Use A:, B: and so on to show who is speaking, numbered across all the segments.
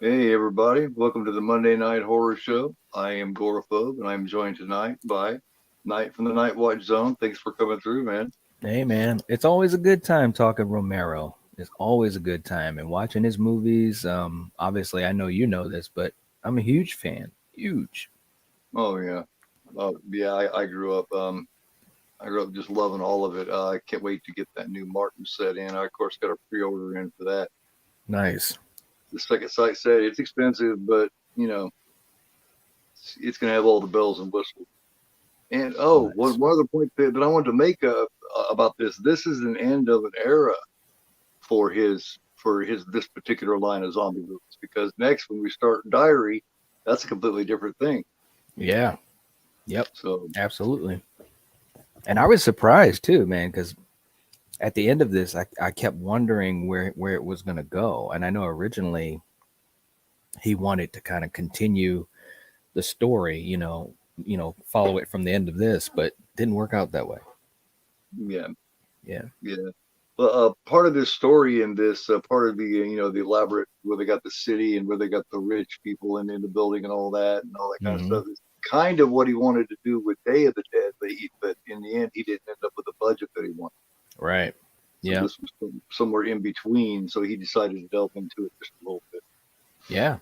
A: Hey everybody, welcome to the Monday Night Horror Show. I am Goraphobe and I'm joined tonight by Night from the Nightwatch Zone. Thanks for coming through, man.
B: Hey man, it's always a good time talking Romero. It's always a good time and watching his movies. Obviously, I know you know this, but I'm a huge fan. Huge.
A: Oh yeah. Yeah, I grew up I grew up just loving all of it. I can't wait to get that new Martin set in. I of course got a pre-order in for that.
B: Nice.
A: The second sight set, it's expensive, but you know, it's gonna have all the bells and whistles. And
B: Nice.
A: one other point that I wanted to make about this. This is an end of an era for his this particular line of zombie movies because next when we start Diary, that's a completely different thing.
B: Yeah. Yep.
A: So
B: Absolutely. And I was surprised too, man, because at the end of this, I kept wondering where it was gonna go. And I know originally he wanted to kind of continue the story, follow it from the end of this, but didn't work out that way.
A: yeah,
B: Yeah.
A: yeah. But part of this story and this part of the the elaborate where they got the city and where they got the rich people in the building and all that kind of
B: Hmm.
A: stuff is kind of what he wanted to do with Day of the Dead, but in the end he didn't end up with the budget that he wanted.
B: Right.
A: So
B: Yeah.
A: this was somewhere in between. So he decided to delve into it just a little bit.
B: Yeah.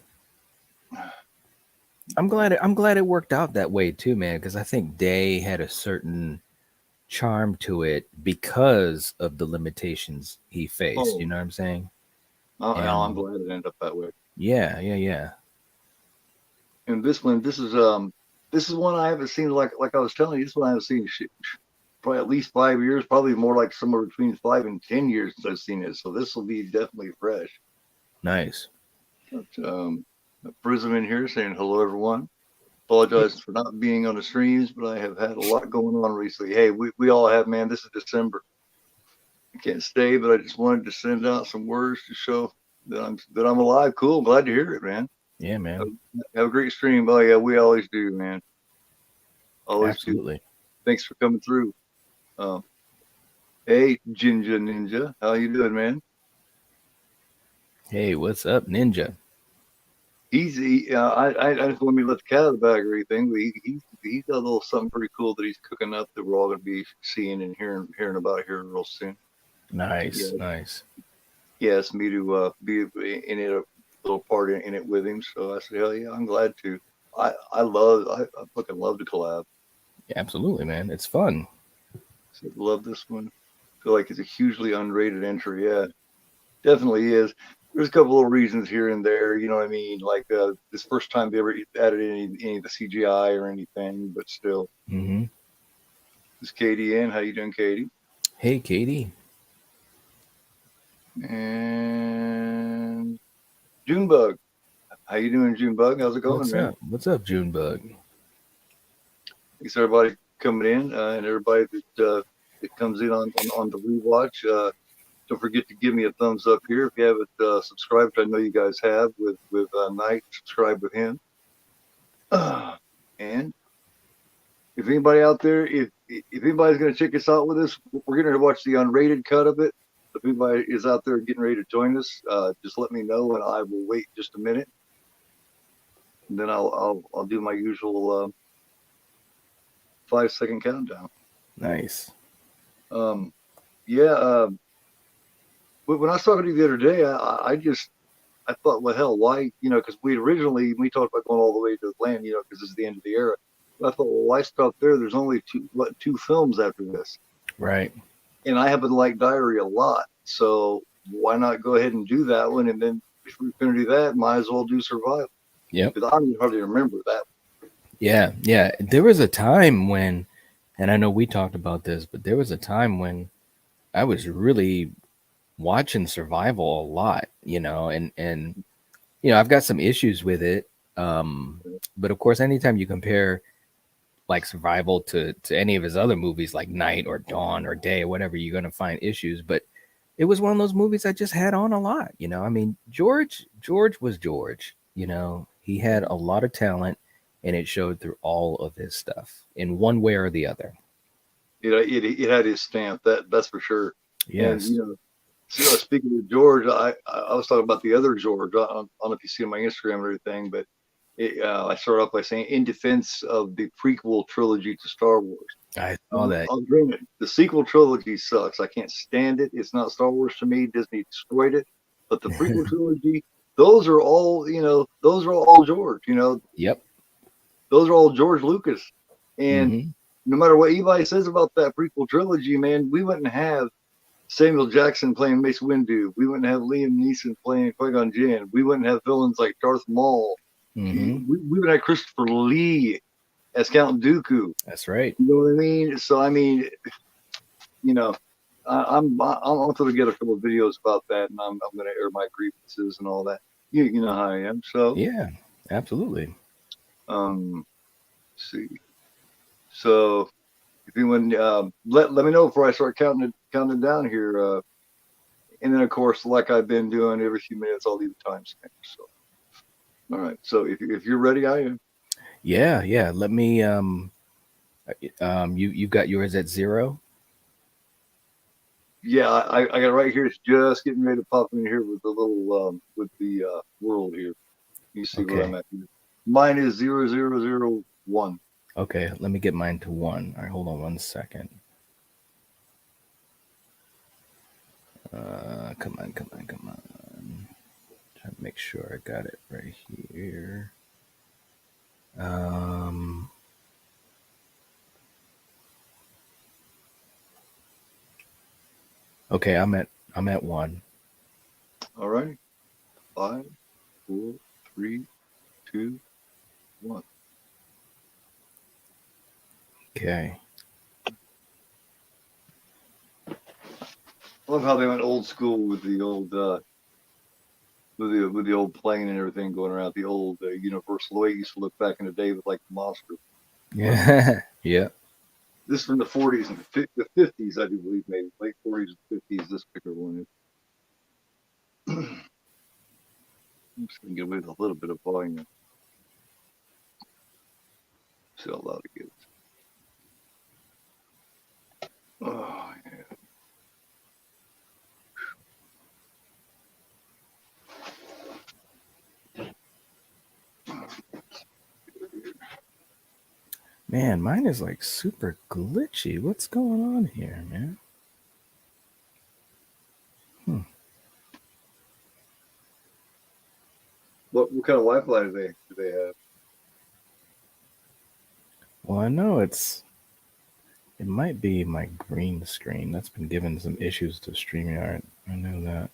B: I'm glad it worked out that way too, man, because I think Day had a certain charm to it because of the limitations he faced. You
A: Oh,
B: know what I'm saying?
A: I'm
B: And
A: glad it ended up that way.
B: yeah, yeah, yeah.
A: And this one, this is one I haven't seen. Like I was telling you, this one I haven't seen probably at least 5 years, probably more like somewhere between 5 and 10 years since I've seen it. So this will be definitely fresh.
B: Nice.
A: But, Prism in here saying hello everyone.
B: Hey,
A: Apologize for not being on the streams, but I have had a lot going on recently. Hey, we all have, man. This is December. I can't stay, but I just wanted to send out some words to show that I'm alive. Cool. Glad to hear it, man.
B: yeah,
A: Have,
B: man.
A: have a great stream. Oh yeah, we always do, man. Always do.
B: Absolutely.
A: Thanks for coming through. Um, hey, Jinja Ninja, how you doing, man?
B: Hey, what's up, Ninja?
A: I just want me to let the cat out of the bag or anything, but he's got a little something pretty cool that he's cooking up that we're all gonna be seeing and hearing about here real soon. Yeah,
B: Nice, nice.
A: he asked me to be in it a little part in it with him, so I said, hell yeah, I'm glad to. I fucking love to collab.
B: Yeah, absolutely, man. It's fun.
A: So love this one. Feel like it's a hugely unrated entry. Yeah, definitely is. There's a couple of reasons here and there, you know what I mean? Like this first time they ever added any of the CGI or anything, but still.
B: Hmm.
A: This is Katie in. How you doing, Katie?
B: Hey, Katie.
A: And Junebug. How you doing, Junebug? How's it going,
B: What's
A: man?
B: up? What's up, Junebug?
A: Thanks everybody coming in and everybody that comes in on the rewatch. Don't forget to give me a thumbs up here if you haven't subscribed. I know you guys have with Knight. Subscribe with him. And if anybody out there, if anybody's going to check us out with us, we're going to watch the unrated cut of it. If anybody is out there getting ready to join us, just let me know, and I will wait just a minute, and then I'll do my usual 5 second countdown.
B: Nice.
A: Um, yeah. When I was talking to you the other day, I thought, well, hell, why? Because we talked about going all the way to Atlanta, because this is the end of the era. But I thought, well, why stop there? There's only two films after this,
B: Right.
A: and I happen to like Diary a lot, so why not go ahead and do that one? And then if we're going to do that, might as well do Survival
B: Yep.
A: because I don't even hardly remember that.
B: Yeah. Yeah. There was a time when, and I know we talked about this, but there was a time when I was really watching Survival a lot, and I've got some issues with it. But of course, anytime you compare like Survival to any of his other movies like Night or Dawn or Day or whatever, you're gonna find issues. But it was one of those movies I just had on a lot. I mean, George was George. He had a lot of talent, and it showed through all of his stuff in one way or the other.
A: It had his stamp, that's for sure. And
B: Yes.
A: speaking of George, I was talking about the other George. I don't know if you see on my Instagram and everything, but I started off by saying in defense of the prequel trilogy to Star Wars.
B: I saw that.
A: I'll bring it. The sequel trilogy sucks. I can't stand it. It's not Star Wars to me. Disney destroyed it. But the prequel trilogy, those are all, those are all George.
B: Yep.
A: Those are all George Lucas. And
B: Mm-hmm.
A: no matter what Eli says about that prequel trilogy, man, we wouldn't have Samuel Jackson playing Mace Windu. We wouldn't have Liam Neeson playing Qui-Gon Jinn. We wouldn't have villains like Darth Maul.
B: Mm-hmm.
A: We would have Christopher Lee as Count Dooku.
B: That's right.
A: You know what I mean? So I mean, I'm going to get a couple of videos about that, and I'm going to air my grievances and all that. You know how I am. So
B: Yeah, absolutely.
A: let's see. So if anyone let me know before I start counting it down here. And then of course, like I've been doing, every few minutes I'll leave a timestamp. So all right. So if you're ready, I am.
B: Yeah. Let me you got yours at 0?
A: Yeah, I got it right here. It's just getting ready to pop in here with the little with the world here. You see where I'm at here. Mine is 0001.
B: Okay, let me get mine to 1. All right, hold on 1 second. Come on. Trying to make sure I got it right here. Okay, I'm at 1.
A: All right. 5, 4, 3, 2, 1.
B: Okay.
A: I love how they went old school with the old with the old plane and everything going around. The old Universal way it used to look back in the day with like the monster.
B: Yeah. Yeah.
A: This is from the 40s and the 50s, I do believe, maybe late 40s and 50s. This particular one is. I'm just gonna get away with a little bit of volume. See how loud it gets. Oh yeah.
B: Man, mine is like super glitchy. What's going on here, man?
A: What kind of Wi-Fi do they have?
B: Well, I know it might be my green screen. That's been giving some issues to StreamYard. I know that.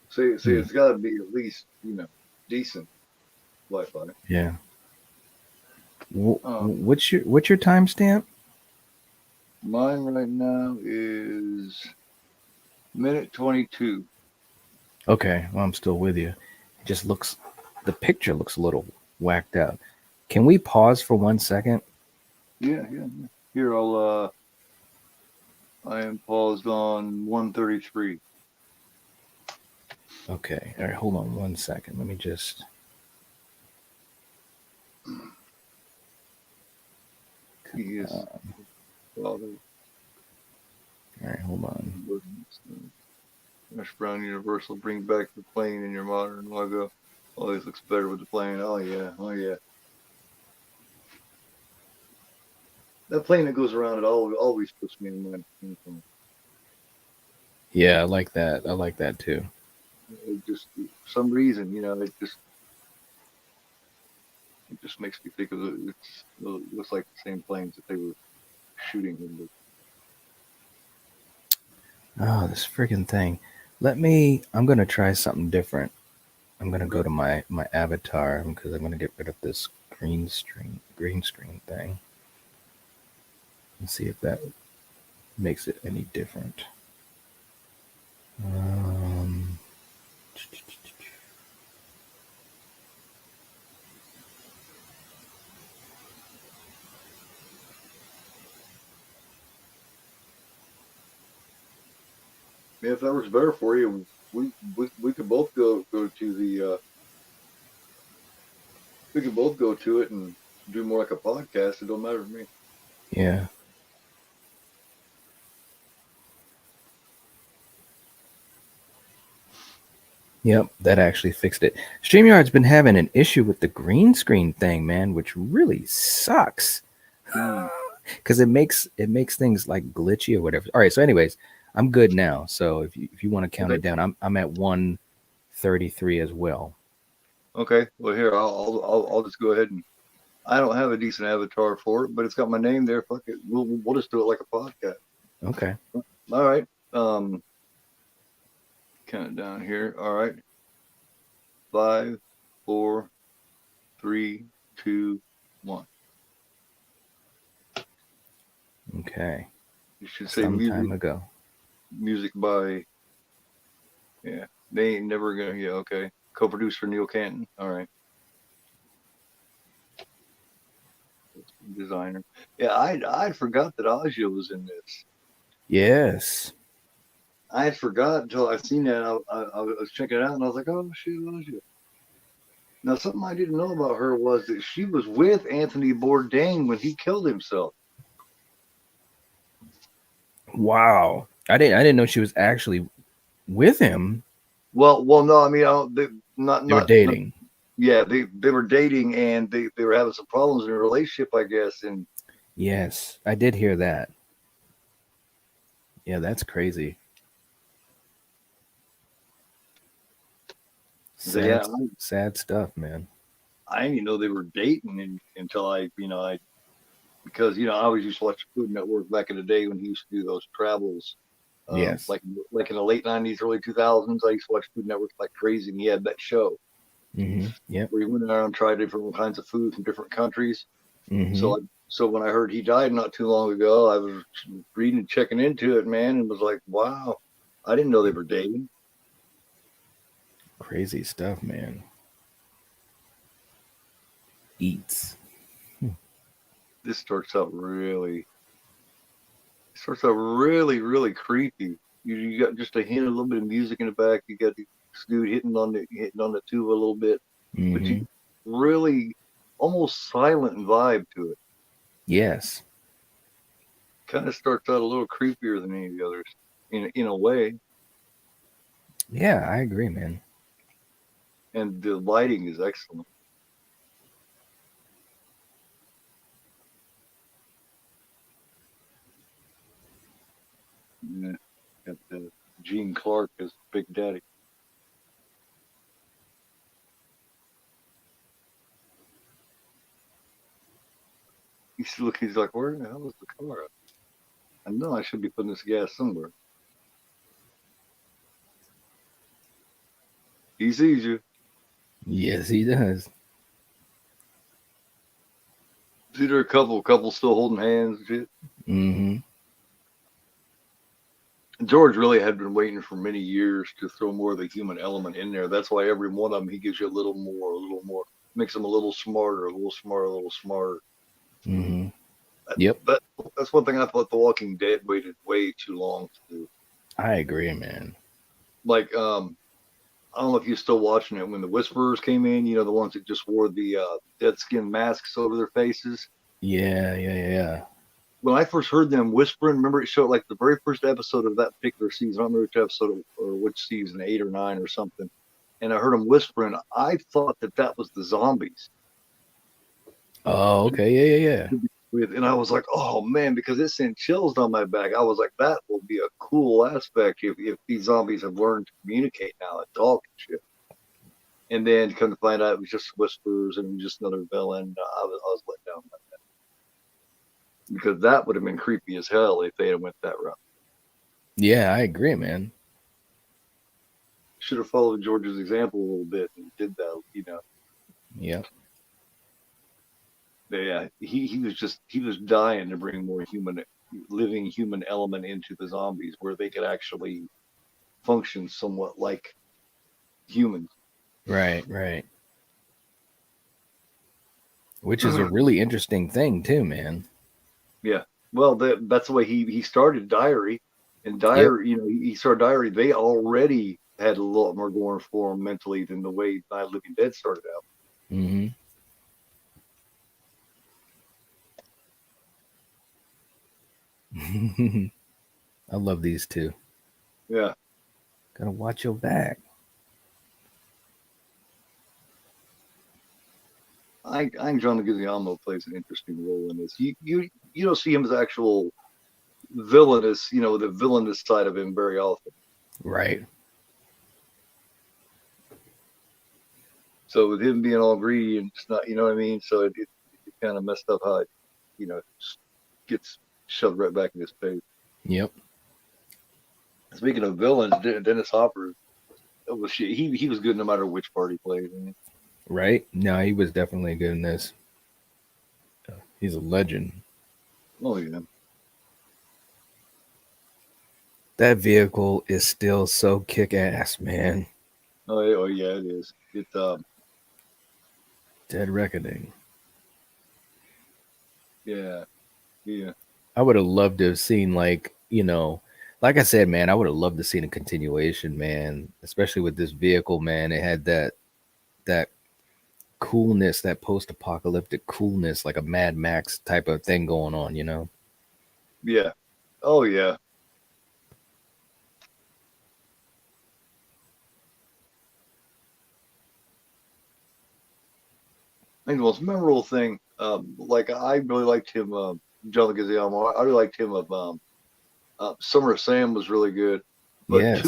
A: See, it's got to be at least decent Wi-Fi.
B: Yeah. What's your timestamp?
A: Mine right now is minute 22.
B: Okay, well, I'm still with you. It just the picture looks a little whacked out. Can we pause for 1 second?
A: Yeah. Here, I am paused on 133.
B: Okay, all right, hold on 1 second. Let me just.
A: Yes.
B: All right, hold on.
A: Ash Brown Universal, bring back the plane in your modern logo. Always looks better with the plane. Oh yeah. That plane that goes around, it always puts me in mind.
B: Yeah, I like that. I like that too.
A: It just, for some reason, it just makes me think of it. It looks like the same planes that they were shooting in.
B: Oh, this freaking thing. I'm going to try something different. I'm going to go to my avatar because I'm going to get rid of this green screen thing. And see if that makes it any different.
A: If that works better for you, we could both go to the we could both go to it and do more like a podcast. It don't matter to me.
B: Yeah. Yep, that actually fixed it. StreamYard's been having an issue with the green screen thing, man, which really sucks.
A: Hmm.
B: Because it makes things like glitchy or whatever. All right, so anyways, I'm good now. So if you want to count
A: Okay.
B: it down, I'm at 133 as well.
A: Okay. Well, here I'll just go ahead and I don't have a decent avatar for it, but it's got my name there. Fuck it. We'll just do it like a podcast.
B: Okay.
A: All right. Count it down here. All right. 5, 4, 3, 2, 1.
B: Okay.
A: You should say
B: Some
A: music.
B: time ago.
A: Music by. Yeah. They ain't never gonna. Yeah. Okay. Co-produced for Neil Canton. All right. Designer. Yeah. I forgot that Aja was in this.
B: Yes.
A: I had forgot until I seen that. I was checking it out and I was like, oh shit, Aja. Now something I didn't know about her was that she was with Anthony Bourdain when he killed himself.
B: Wow. I didn't know she was actually with him.
A: Well, no, I mean, not
B: They were
A: not not.
B: dating.
A: Yeah, they were dating and they were having some problems in a relationship, I guess. And
B: Yes, I did hear that. Yeah, that's crazy.
A: so yeah,
B: Sad, sad stuff, man.
A: I didn't even know they were dating until I because I always used to watch Food Network back in the day when he used to do those travels.
B: Yes.
A: Like in the late '90s, early 2000s, I used to watch Food Network like crazy, and he had that show
B: Yep.
A: where he went around and tried different kinds of food from different countries.
B: Mm-hmm.
A: So when I heard he died not too long ago, I was reading and checking into it, man, and was like, wow, I didn't know they were dating.
B: Crazy stuff, man. Eats.
A: This starts out really creepy. You got just a hint, a little bit of music in the back. You got this dude hitting on the tuba a little bit, but you
B: Mm-hmm.
A: really almost silent vibe to it.
B: Yes.
A: Kind of starts out a little creepier than any of the others in a way,
B: Yeah, I agree, man.
A: and the lighting is excellent. Yeah, got Gene Clark as Big Daddy. He's like, where the hell is the car? I know I should be putting this gas somewhere. He sees you.
B: Yes, he does.
A: See there a couple still holding hands and shit.
B: Mm-hmm.
A: George really had been waiting for many years to throw more of the human element in there. That's why every one of them he gives you a little more, makes them a little smarter, a little smarter, a little smarter.
B: Mm-hmm.
A: That,
B: Yep.
A: that that's one thing I thought The Walking Dead waited way too long to do.
B: I agree, man.
A: Like I don't know if you're still watching it when the Whisperers came in. The ones that just wore the dead skin masks over their faces.
B: Yeah.
A: When I first heard them whispering, remember it showed like the very first episode of that particular season. I don't remember which episode or which season, 8 or 9 or something. And I heard them whispering. I thought that was the zombies.
B: Oh, okay. Yeah.
A: And I was like, oh man, because it sent chills down my back. I was like, that will be a cool aspect if these zombies have learned to communicate now and talk and shit. And then come to find out it was just whispers and just another villain. I was let down by that because that would have been creepy as hell if they had went that route.
B: Yeah, I agree, man.
A: Should have followed George's example a little bit and did that.
B: Yep.
A: Yeah, he was dying to bring more living human element into the zombies where they could actually function somewhat like humans.
B: Right. Which is a really interesting thing too, man.
A: Yeah. Well, that's the way he started Diary, and
B: Yep.
A: Diary, he started Diary. They already had a lot more going for him mentally than the way Night of the Living Dead started out.
B: Mm-hmm. I love these two.
A: Yeah.
B: Gotta watch your back.
A: I think John Leguizamo plays an interesting role in this. You don't see him as actual villainous, the villainous side of him very often.
B: Right.
A: So with him being all greedy and just not, you know what I mean? So it kind of messed up how it, gets shoved right back in his face.
B: Yep.
A: Speaking of villains, Dennis Hopper, he was good no matter which part he played.
B: Right. No, he was definitely good in this. He's a legend.
A: Oh yeah.
B: That vehicle is still so kick ass, man.
A: Oh yeah, it is.
B: Dead Reckoning.
A: Yeah.
B: I would have loved to have seen like I said, man, I would have loved to seen a continuation, man. Especially with this vehicle, man. It had that coolness, that post-apocalyptic coolness, like a Mad Max type of thing going on,
A: Yeah. Oh yeah. I think the most memorable thing, like I really liked him, John Leguizamo. I really liked him of Summer of Sam was really good, but
B: Yes.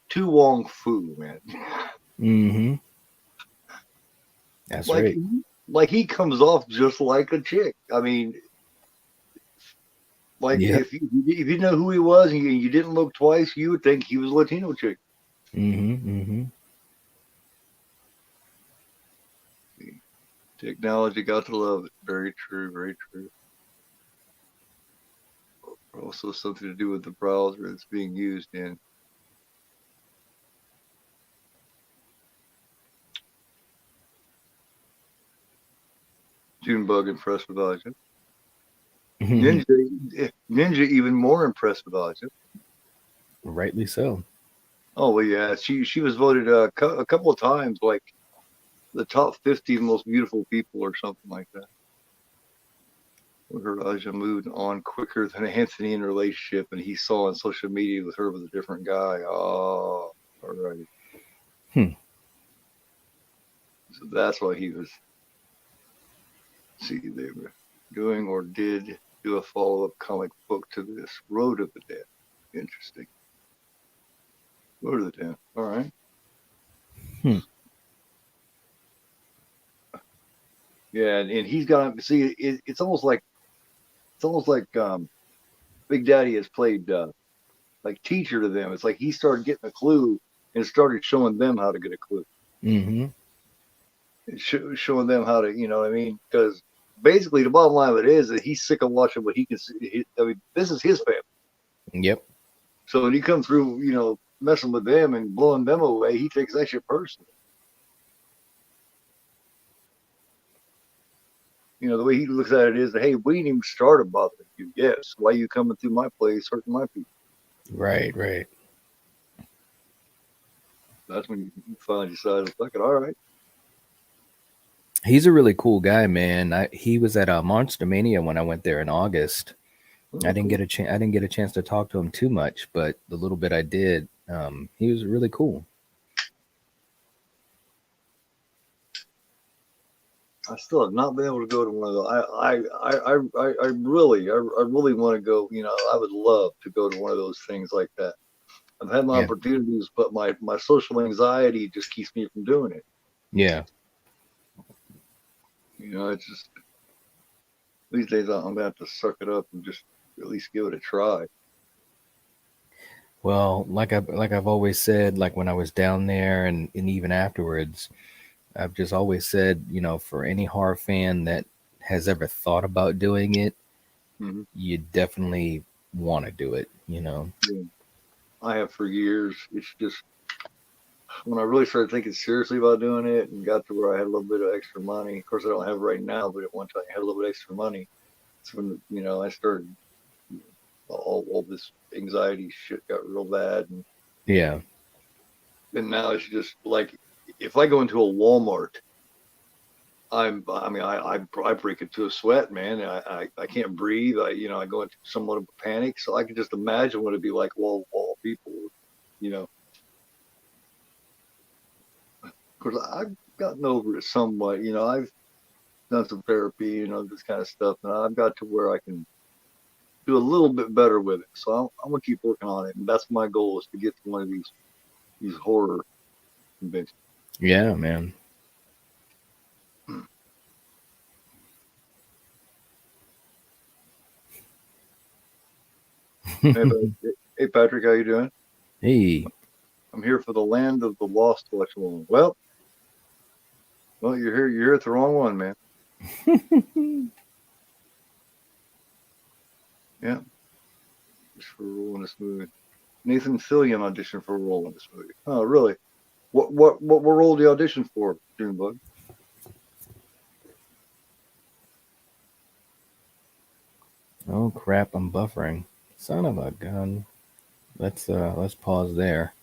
A: Tu Wong Fu, man.
B: Mm-hmm. That's
A: like
B: right.
A: like he comes off just like a chick. I mean, like
B: Yep.
A: if you know who he was and you didn't look twice, you would think he was a Latino chick.
B: Mm-hmm. Mm-hmm.
A: Technology, got to love it. Very true, very true. Also something to do with the browser it's being used in. Junebug impressed with Elijah. Ninja even more impressed with Elijah.
B: Rightly so.
A: Oh well, yeah, she was voted a couple of times like the top 50 most beautiful people or something like that. Her Elijah moved on quicker than Anthony in a relationship, and he saw on social media with her with a different guy. Oh, all right. So that's why he was. See, they were doing or did do a follow-up comic book to this Road of the Dead. Interesting. Road of the Dead. All right. Yeah, and he's got see. It's almost like Big Daddy has played like teacher to them. It's like he started getting a clue and started showing them how to get a clue.
B: Mm-hmm.
A: Showing them how to, you know what I mean? Because basically the bottom line of it is that he's sick of watching what he can see. I mean, this is his family.
B: Yep.
A: So when you come through, messing with them and blowing them away, he takes that shit personally. The way he looks at it is that, hey, we didn't even start bothering you. Yes, why are you coming through my place hurting my people?
B: Right. Right.
A: That's when you finally decide, fuck it, all right.
B: He's a really cool guy, man. He was at Monster Mania when I went there in August.
A: Oh,
B: I didn't
A: cool.
B: get a chance. I didn't get a chance to talk to him too much, but the little bit I did, he was really cool.
A: I still have not been able to go to one of those. I really want to go. I would love to go to one of those things like that. I've had my
B: Yeah.
A: opportunities, but my social anxiety just keeps me from doing it.
B: Yeah.
A: It's just these days I'm gonna have to suck it up and just at least give it a try.
B: Well, like I've always said, like when I was down there and even afterwards, I've just always said, for any horror fan that has ever thought about doing it,
A: Mm-hmm.
B: you definitely want to do it.
A: Yeah. I have for years. It's just when I really started thinking seriously about doing it and got to where I had a little bit of extra money. Of course, I don't have it right now, but at one time I had a little bit extra money. It's when I started all this anxiety shit got real bad,
B: Yeah.
A: and now it's just like if I go into a Walmart, I break into a sweat, man. I can't breathe. I go into somewhat of a panic. So I can just imagine what it'd be like wall people, you know. Of course, I've gotten over it somewhat. done some therapy, this kind of stuff, and I've got to where I can do a little bit better with it. So I'm gonna keep working on it, and that's my goal, is to get to one of these horror conventions.
B: Yeah, man.
A: Hey, Patrick, how you doing?
B: Hey.
A: I'm here for the Land of the Lost WatchAlong. Well, you're here. You're here at the wrong one, man. Yeah, just for a role in this movie. Nathan Fillion auditioned for a role in this movie. Oh, really? What role did you audition for, Junebug?
B: Oh crap, I'm buffering. Son of a gun. Let's pause there.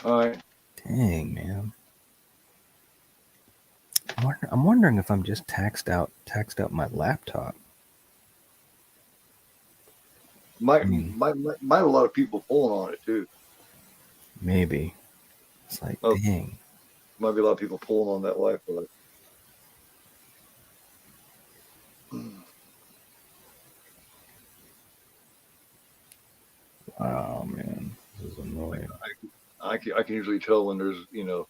A: All right.
B: Dang, man. I'm wondering if I'm just taxed out my laptop.
A: Might a lot of people pulling on it too.
B: Maybe. It's like,
A: Oh,
B: dang.
A: might be a lot of people pulling on that Wi-Fi.
B: Wow, man. This is annoying.
A: I can usually tell when there's a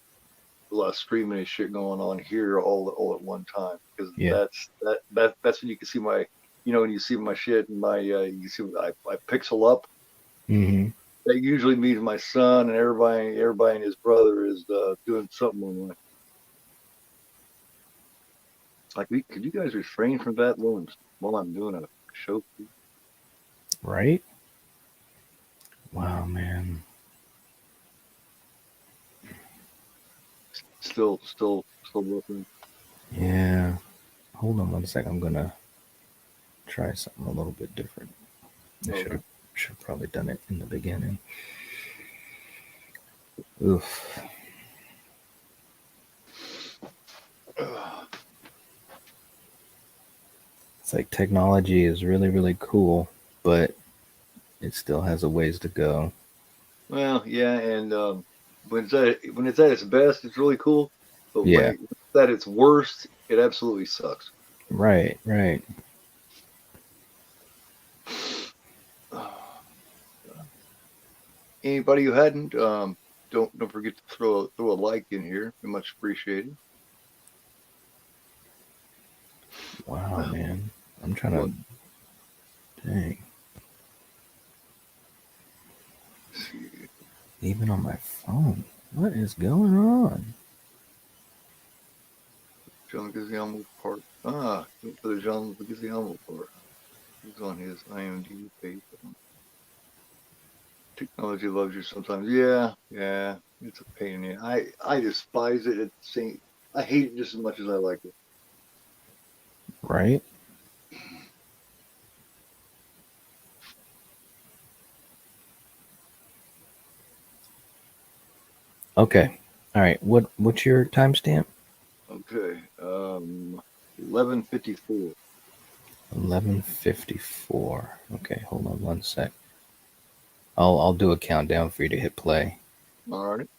A: lot of streaming and shit going on here all at one time, because that's when you can see my when you see my shit and my you can see I pixel up.
B: Mm-hmm.
A: That usually means my son and everybody and his brother is doing something online. Like, could you guys refrain from that while I'm doing a show?
B: Right? Wow, man.
A: Still working.
B: Yeah. Hold on one sec. I'm gonna try something a little bit different. I should have probably done it in the beginning. Oof. It's like technology is really, really cool, but it still has a ways to go.
A: Well, yeah, and when it's at its best, it's really cool. But when
B: Yeah.
A: it's at its worst, it absolutely sucks.
B: Right, right.
A: Anybody who hadn't, don't forget to throw a like in here. Be much appreciated.
B: Wow, man. I'm trying to. Dang. Even on my phone. What is going on?
A: John Leguizamo part. Ah, for the John Leguizamo part. He's on his IMDb page. Technology loves you sometimes. Yeah, it's a pain in the. I despise it. I hate it just as much as I like it.
B: Right? Okay. All right. What's your timestamp?
A: Okay. 11:54.
B: 11:54. Okay, hold on one sec. I'll do a countdown for you to hit play.
A: All right.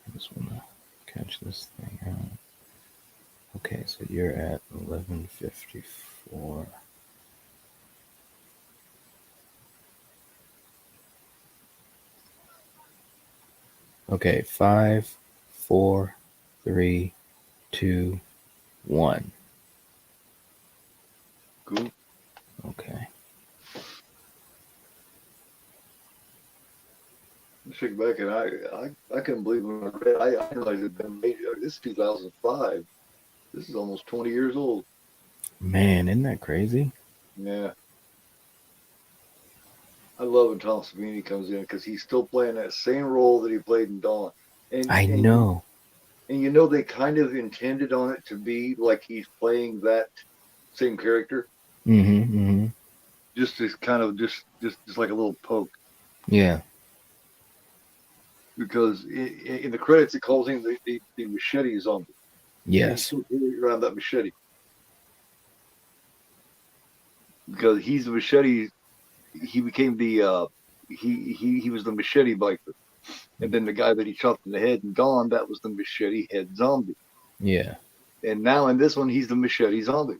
B: I just want to catch this thing out. Okay, so you're at 11:54. Okay, 5, 4, 3, 2, 1.
A: Cool.
B: Okay.
A: Think back, and I couldn't believe when I read. I realized it had been made. This is 2005. This is almost 20 years old.
B: Man, isn't that crazy?
A: Yeah. I love when Tom Savini comes in, because he's still playing that same role that he played in Dawn.
B: I know.
A: And they kind of intended on it to be like he's playing that same character.
B: Mm-hmm. Mm-hmm.
A: Just as kind of just like a little poke.
B: Yeah.
A: Because in the credits it calls him the machete zombie.
B: Yes.
A: Around that machete. Because he's the machete. He became the he was the machete biker, and then the guy that he chopped in the head and gone, that was the machete head zombie.
B: Yeah.
A: And now in this one, he's the machete zombie.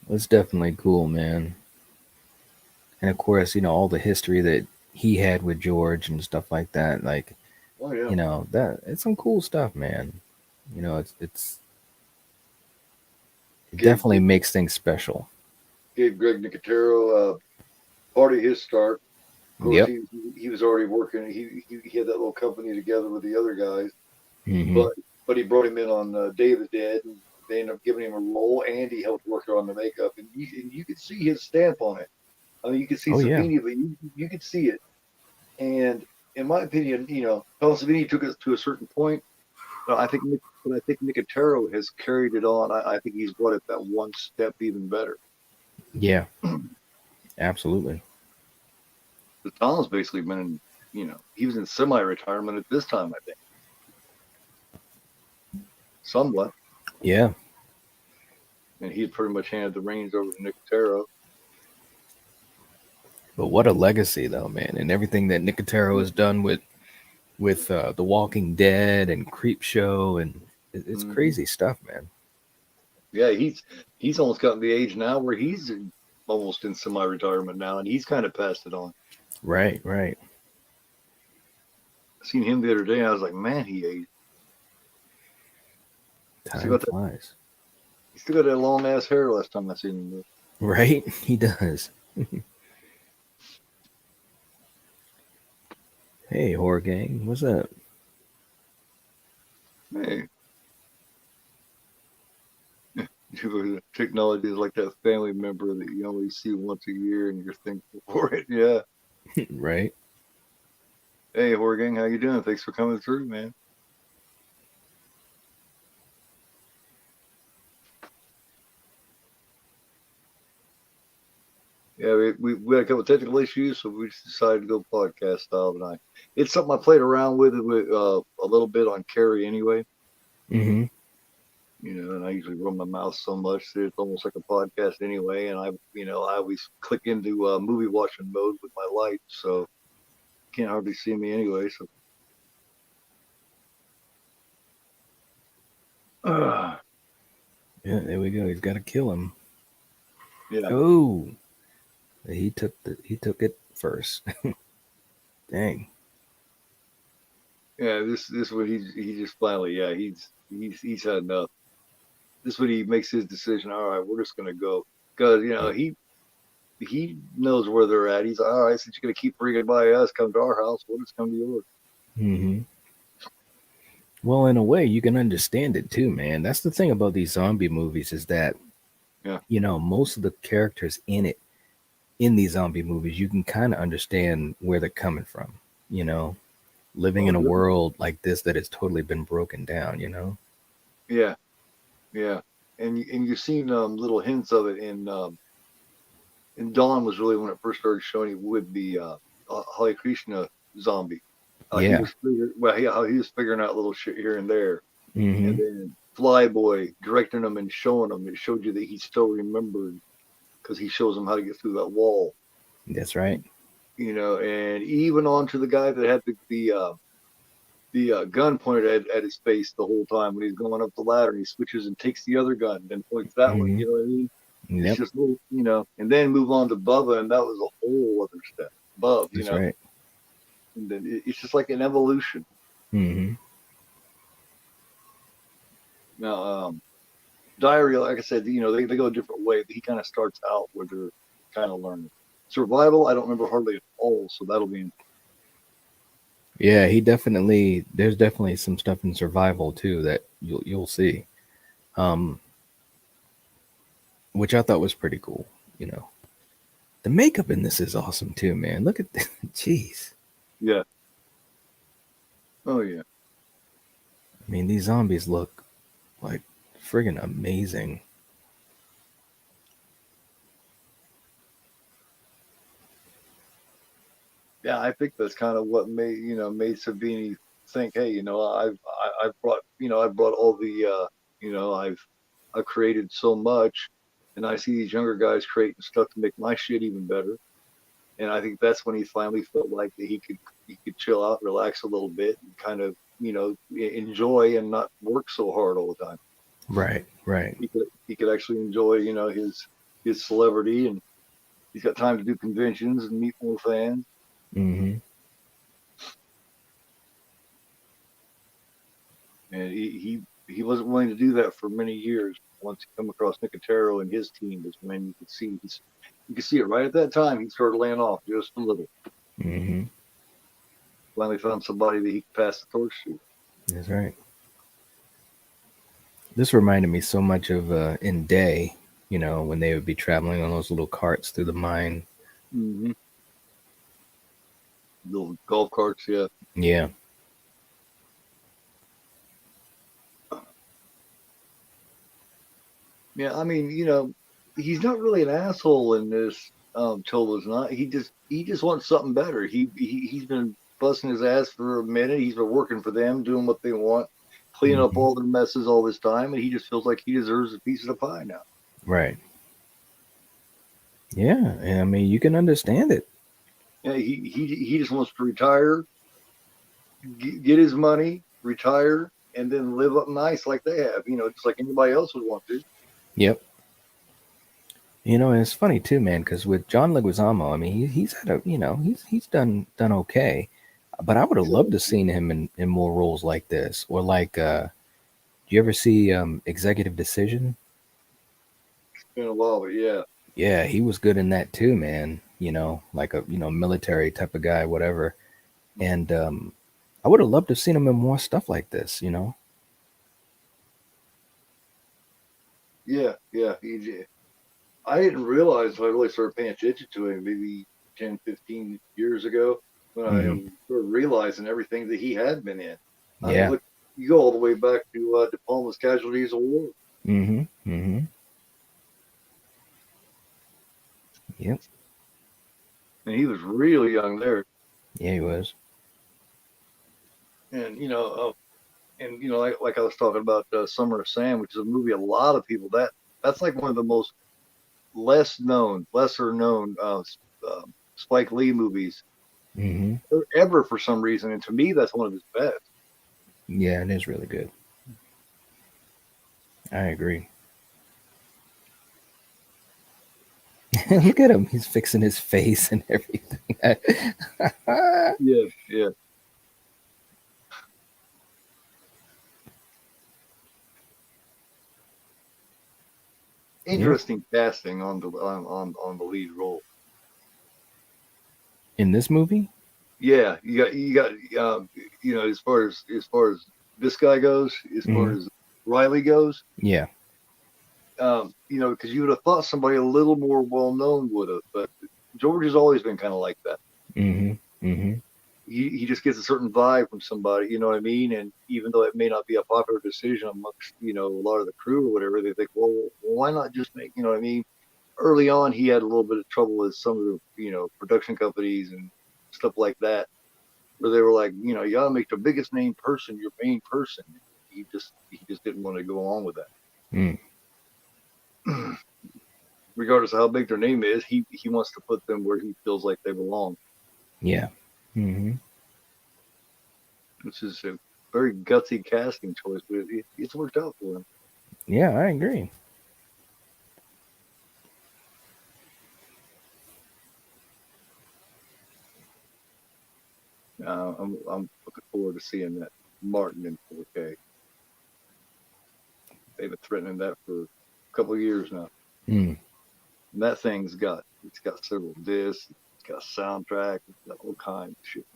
B: It's definitely cool, man. And of course, all the history that he had with George and stuff like that. Like,
A: Oh yeah,
B: that it's some cool stuff, man. It
A: gave
B: definitely makes things special.
A: gave Greg Nicotero part of his start. Of course,
B: Yep.
A: he was already working. He had that little company together with the other guys,
B: Hmm.
A: but he brought him in on Day of the Dead, and they ended up giving him a role, and he helped work on the makeup, and you could see his stamp on it. I mean, you could see
B: Oh yeah.
A: Savini, but you could see it. And in my opinion, Tom Savini took it to a certain point. But I think Nicotero has carried it on. I think he's brought it that one step even better.
B: Yeah. Absolutely.
A: The Tom's basically been in, he was in semi-retirement at this time, I think, somewhat,
B: Yeah.
A: and he pretty much handed the reins over to Nicotero.
B: But what a legacy, though, man, and everything that Nicotero has done with The Walking Dead and Creep Show, and it's
A: Mm-hmm.
B: crazy stuff, man.
A: Yeah, he's almost gotten the age now where he's almost in semi-retirement now, and he's kind of passed it on.
B: Right. Right.
A: I seen him the other day, and I was like, man, he aged. Still
B: Time
A: got that.
B: flies.
A: He still got that long ass hair. Last time I seen him.
B: Right. He does. Hey, horror gang, what's up?
A: Hey, technology is like that family member that you only see once a year, and you're thankful for it. Yeah.
B: Right.
A: Hey, horror gang, how you doing? Thanks for coming through, man. Yeah, we had a couple of technical issues, so we just decided to go podcast style tonight. It's something I played around with a little bit on Carrie anyway.
B: Mm-hmm.
A: And I usually run my mouth so much that it's almost like a podcast anyway. And I always click into movie watching mode with my light, so you can't hardly see me anyway. So,
B: Yeah, there we go. He's got to kill him.
A: yeah,
B: Oh, he took it first. Dang.
A: yeah. This one he just finally, yeah, he's had enough. This when he makes his decision. All right, we're just gonna go because
B: Yep.
A: he knows where they're at. He's like, all right, since you're gonna keep bringing by us, come to our house. We'll just come to yours.
B: Mm-hmm. Well, in a way, you can understand it too, man. That's the thing about these zombie movies is that
A: Yeah.
B: most of the characters in these zombie movies, you can kind of understand where they're coming from. You know, living
A: Oh,
B: in a
A: definitely.
B: world like this that has totally been broken down.
A: Yeah, yeah. And you've seen little hints of it in Dawn was really when it first started showing it with the Hare Krishna zombie. He
B: Yeah.
A: was how he was figuring out little shit here and there, and
B: Mm-hmm.
A: then Flyboy directing him and showing him. It showed you that he still remembered because he shows him how to get through that wall.
B: That's right.
A: And even on to the guy that had the gun pointed at his face the whole time when he's going up the ladder. He switches and takes the other gun and points that way.
B: Mm-hmm.
A: You know what I mean? It's
B: Yep.
A: just little, and then move on to Bubba, and that was a whole other step above,
B: That's right.
A: and then it's just like an evolution.
B: Mm-hmm.
A: Now, Diary, like I said, they go a different way. He kind of starts out where they're kind of learning. Survival, I don't remember hardly at all, so that'll be
B: Yeah, there's definitely some stuff in survival too that you'll see. Um, which I thought was pretty cool, you know. The makeup in this is awesome too, man. Look at this. Jeez.
A: yeah. Oh yeah.
B: I mean, these zombies look like friggin' amazing.
A: Yeah, I think that's kind of what made Savini think, hey, I've brought I've brought all the I've created so much, and I see these younger guys creating stuff to make my shit even better. And I think that's when he finally felt like that he could chill out, relax a little bit, and kind of enjoy and not work so hard all the time.
B: Right. Right.
A: He could actually enjoy, his celebrity, and he's got time to do conventions and meet more fans.
B: Mm-hmm.
A: And he wasn't willing to do that for many years. Once he come across Nicotero and his team is when you could see it right at that time. He started laying off just a little.
B: Mm-hmm.
A: Finally found somebody that he could pass the torch to.
B: That's right. This reminded me so much of in Day, when they would be traveling on those little carts through the mine.
A: Mm-hmm. Little golf carts, yeah.
B: Yeah.
A: Yeah, I mean, he's not really an asshole in this. Tola's not. He just wants something better. He's been busting his ass for a minute. He's been working for them, doing what they want, cleaning up
B: Mm-hmm.
A: all their messes all this time, and he just feels like he deserves a piece of the pie now.
B: Right. Yeah. I mean, you can understand it.
A: Yeah, he just wants to retire, get his money, retire, and then live up nice like they have. Just like anybody else would want to.
B: Yep. And it's funny too, man, because with John Leguizamo, I mean, he's had a, he's done okay, but I would have loved to seen him in more roles like this, or like, do you ever see Executive Decision?
A: It's been a while, but yeah.
B: Yeah, he was good in that too, man. Like a military type of guy, whatever. And I would have loved to have seen him in more stuff like this.
A: Yeah, yeah. I didn't realize until I really started paying attention to him maybe 10, 15 years ago when I
B: Mm-hmm.
A: am sort of realizing everything that he had been in. I mean,
B: Yeah.
A: look, you go all the way back to De Palma's Casualties of War.
B: Mm-hmm. Mm-hmm. Yep.
A: And he was really young there.
B: Yeah, he was.
A: And, like I was talking about Summer of Sam, which is a movie a lot of people, that's like one of the most lesser known Spike Lee movies
B: Mm-hmm.
A: ever for some reason. And to me, that's one of his best.
B: Yeah, it is really good. I agree. Look at him. He's fixing his face and everything.
A: Yeah, yeah.
B: Yep.
A: Interesting casting on the lead role.
B: In this movie?
A: Yeah, you got as far as this guy goes, as far
B: Mm-hmm.
A: as Riley goes,
B: Yeah.
A: because you would have thought somebody a little more well known would have, but George has always been kind of like that.
B: Mm-hmm. Mm-hmm.
A: He just gets a certain vibe from somebody, you know what I mean? And even though it may not be a popular decision amongst, a lot of the crew or whatever, they think, well, why not just make, you know what I mean? Early on, he had a little bit of trouble with some of the, production companies and stuff like that, where they were like, you got to make the biggest name person your main person. He just didn't want to go on with
B: Mm.
A: that. Regardless of how big their name is, he wants to put them where he feels like they belong,
B: Yeah. Mm-hmm.
A: which is a very gutsy casting choice, but it's worked out for him.
B: Yeah, I agree.
A: I'm looking forward to seeing that Martin in 4K. They've been threatening that for a couple of years now.
B: Mm.
A: And that it's got several discs, it's got a soundtrack, it's got all kinds of shit.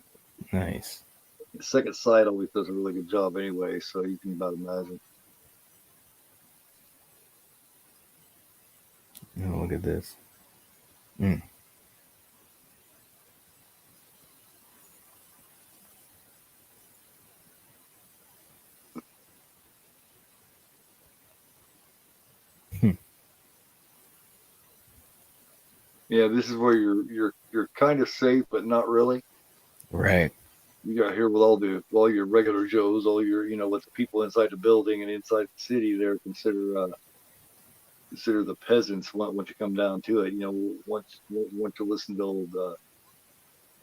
B: Nice.
A: The Second Sight always does a really good job anyway, so you can about imagine.
B: Oh, look at this. Mm.
A: Yeah, this is where you're kind of safe, but not really.
B: Right.
A: You got here with all your regular Joes, all your what the people inside the building and inside the city there consider the peasants once you come down to it. Once you listen to old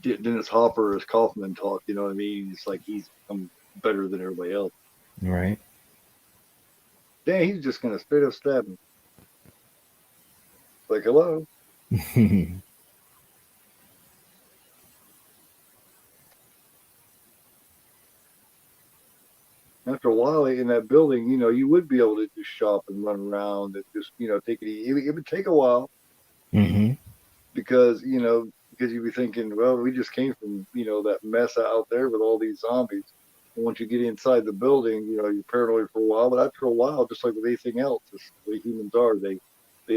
A: Dennis Hopper as Kaufman talk, you know what I mean? It's like he's become better than everybody else.
B: Right.
A: Dang, he's just gonna straight up stab him. Like, hello. After a while in that building, you would be able to just shop and run around and just, take it easy. It would take a while
B: Hmm.
A: because, you'd be thinking, well, we just came from, that mess out there with all these zombies. And once you get inside the building, you're paranoid for a while. But after a while, just like with anything else, it's the way humans are. They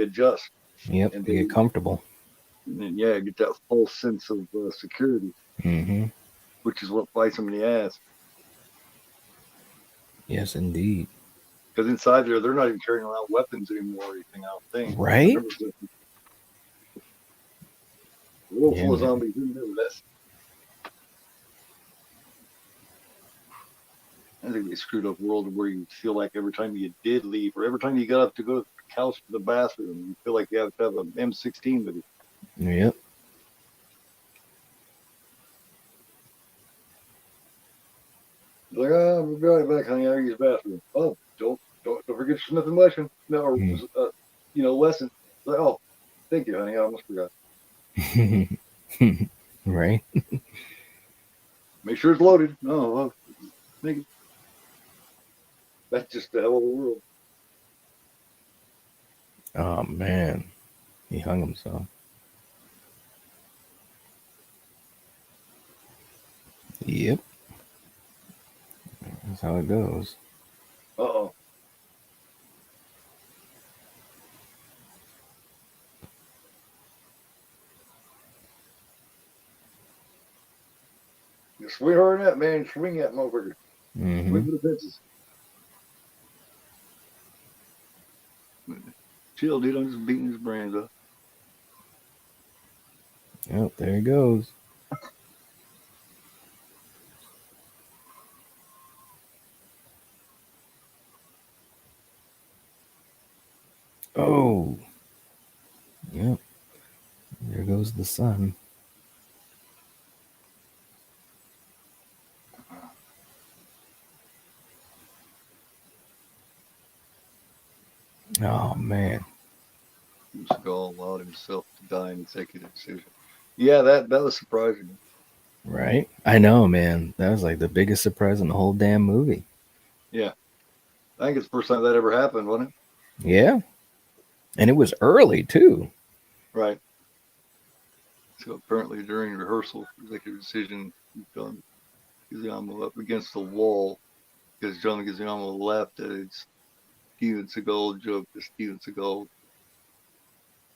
A: adjust
B: Yep.
A: and
B: You get comfortable.
A: yeah, get that false sense of security,
B: Hmm.
A: which is what bites them in the ass.
B: Yes, indeed.
A: Because inside there, they're not even carrying around weapons anymore or anything. I don't think. I
B: Right?
A: remember a world
B: Yeah,
A: full of
B: man.
A: zombies. Who knew? I think they screwed up world where you feel like every time you did leave or every time you got up to go to the couch to the bathroom, you feel like you have to have an M16 with you.
B: Yep.
A: Like, oh, we'll be right back, honey. I use the bathroom. Oh, don't forget your Smith and Wesson. No, or
B: Mm.
A: lesson. Like, oh, thank you, honey. I almost forgot.
B: Right?
A: Make sure it's loaded. Oh, well, thank you. That's just a hell of a world.
B: Oh, man. He hung himself. Yep. That's how it goes.
A: Uh-oh. You swing her in that, man. Swing that motherfucker.
B: Hmm.
A: Swing for the fences. Chill, dude. I'm just beating his brains up.
B: Yep. There he goes. Oh. Yep. There goes the sun. Oh, man.
A: Skull allowed himself to die in executive decision. Yeah, that was surprising.
B: Right? I know, man. That was like the biggest surprise in the whole damn movie.
A: Yeah, I think it's the first time that ever happened, wasn't it?
B: Yeah. And it was early, too.
A: Right. So apparently during rehearsal for executive decision, John Leguizamo up against the wall because John Leguizamo left at his Steven Seagal joke to Steven Seagal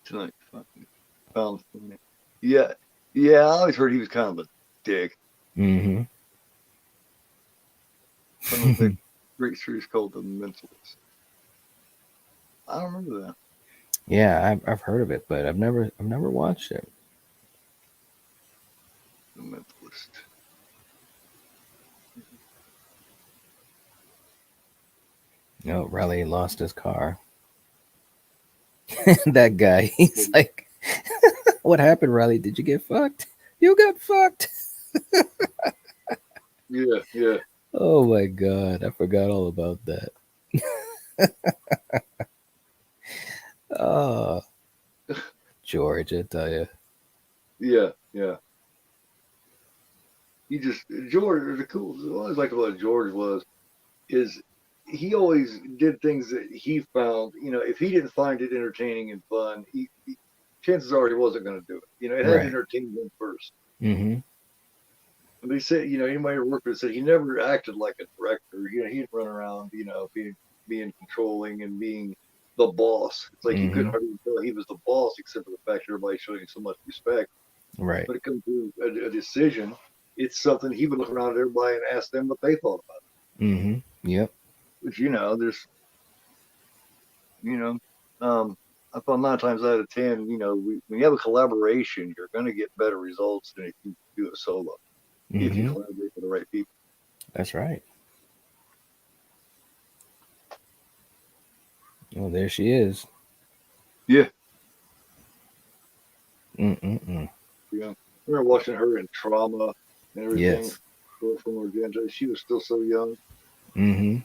A: tonight. Fucking found funny. Yeah, yeah. I always heard he was kind of a dick.
B: Hmm.
A: Some of the great series called The Mentalist. I don't remember that.
B: Yeah, I've heard of it, but I've never watched it.
A: The Mentalist.
B: No, Riley lost his car. That guy, he's like, "What happened, Riley? Did you get fucked? You got fucked."
A: Yeah, yeah.
B: Oh my god, I forgot all about that. Oh, George, I tell you.
A: Yeah, yeah. He just George. The cool. What I always liked about George is he always did things that he found. If he didn't find it entertaining and fun, chances are he wasn't going to do it. It had to
B: Right.
A: entertain him first.
B: Hmm.
A: And they said, anybody who worked with said he never acted like a director. He'd run around, being controlling and being the boss. It's like you couldn't
B: Hmm.
A: hardly tell he was the boss, except for the fact that everybody showed him so much respect.
B: Right.
A: But it comes to a decision, it's something he would look around at everybody and ask them what they thought about
B: Hmm. Yep.
A: it. Which there's you know, I thought 9 times out of 10, when you have a collaboration, you're going to get better results than if you do it solo. If you
B: Hmm.
A: collaborate with the right people.
B: That's right. Oh, there she is.
A: Yeah,
B: Mm-mm-mm.
A: yeah. I remember watching her in Trauma and everything.
B: Yes.
A: from Argento. She was still so young.
B: Mm-hmm.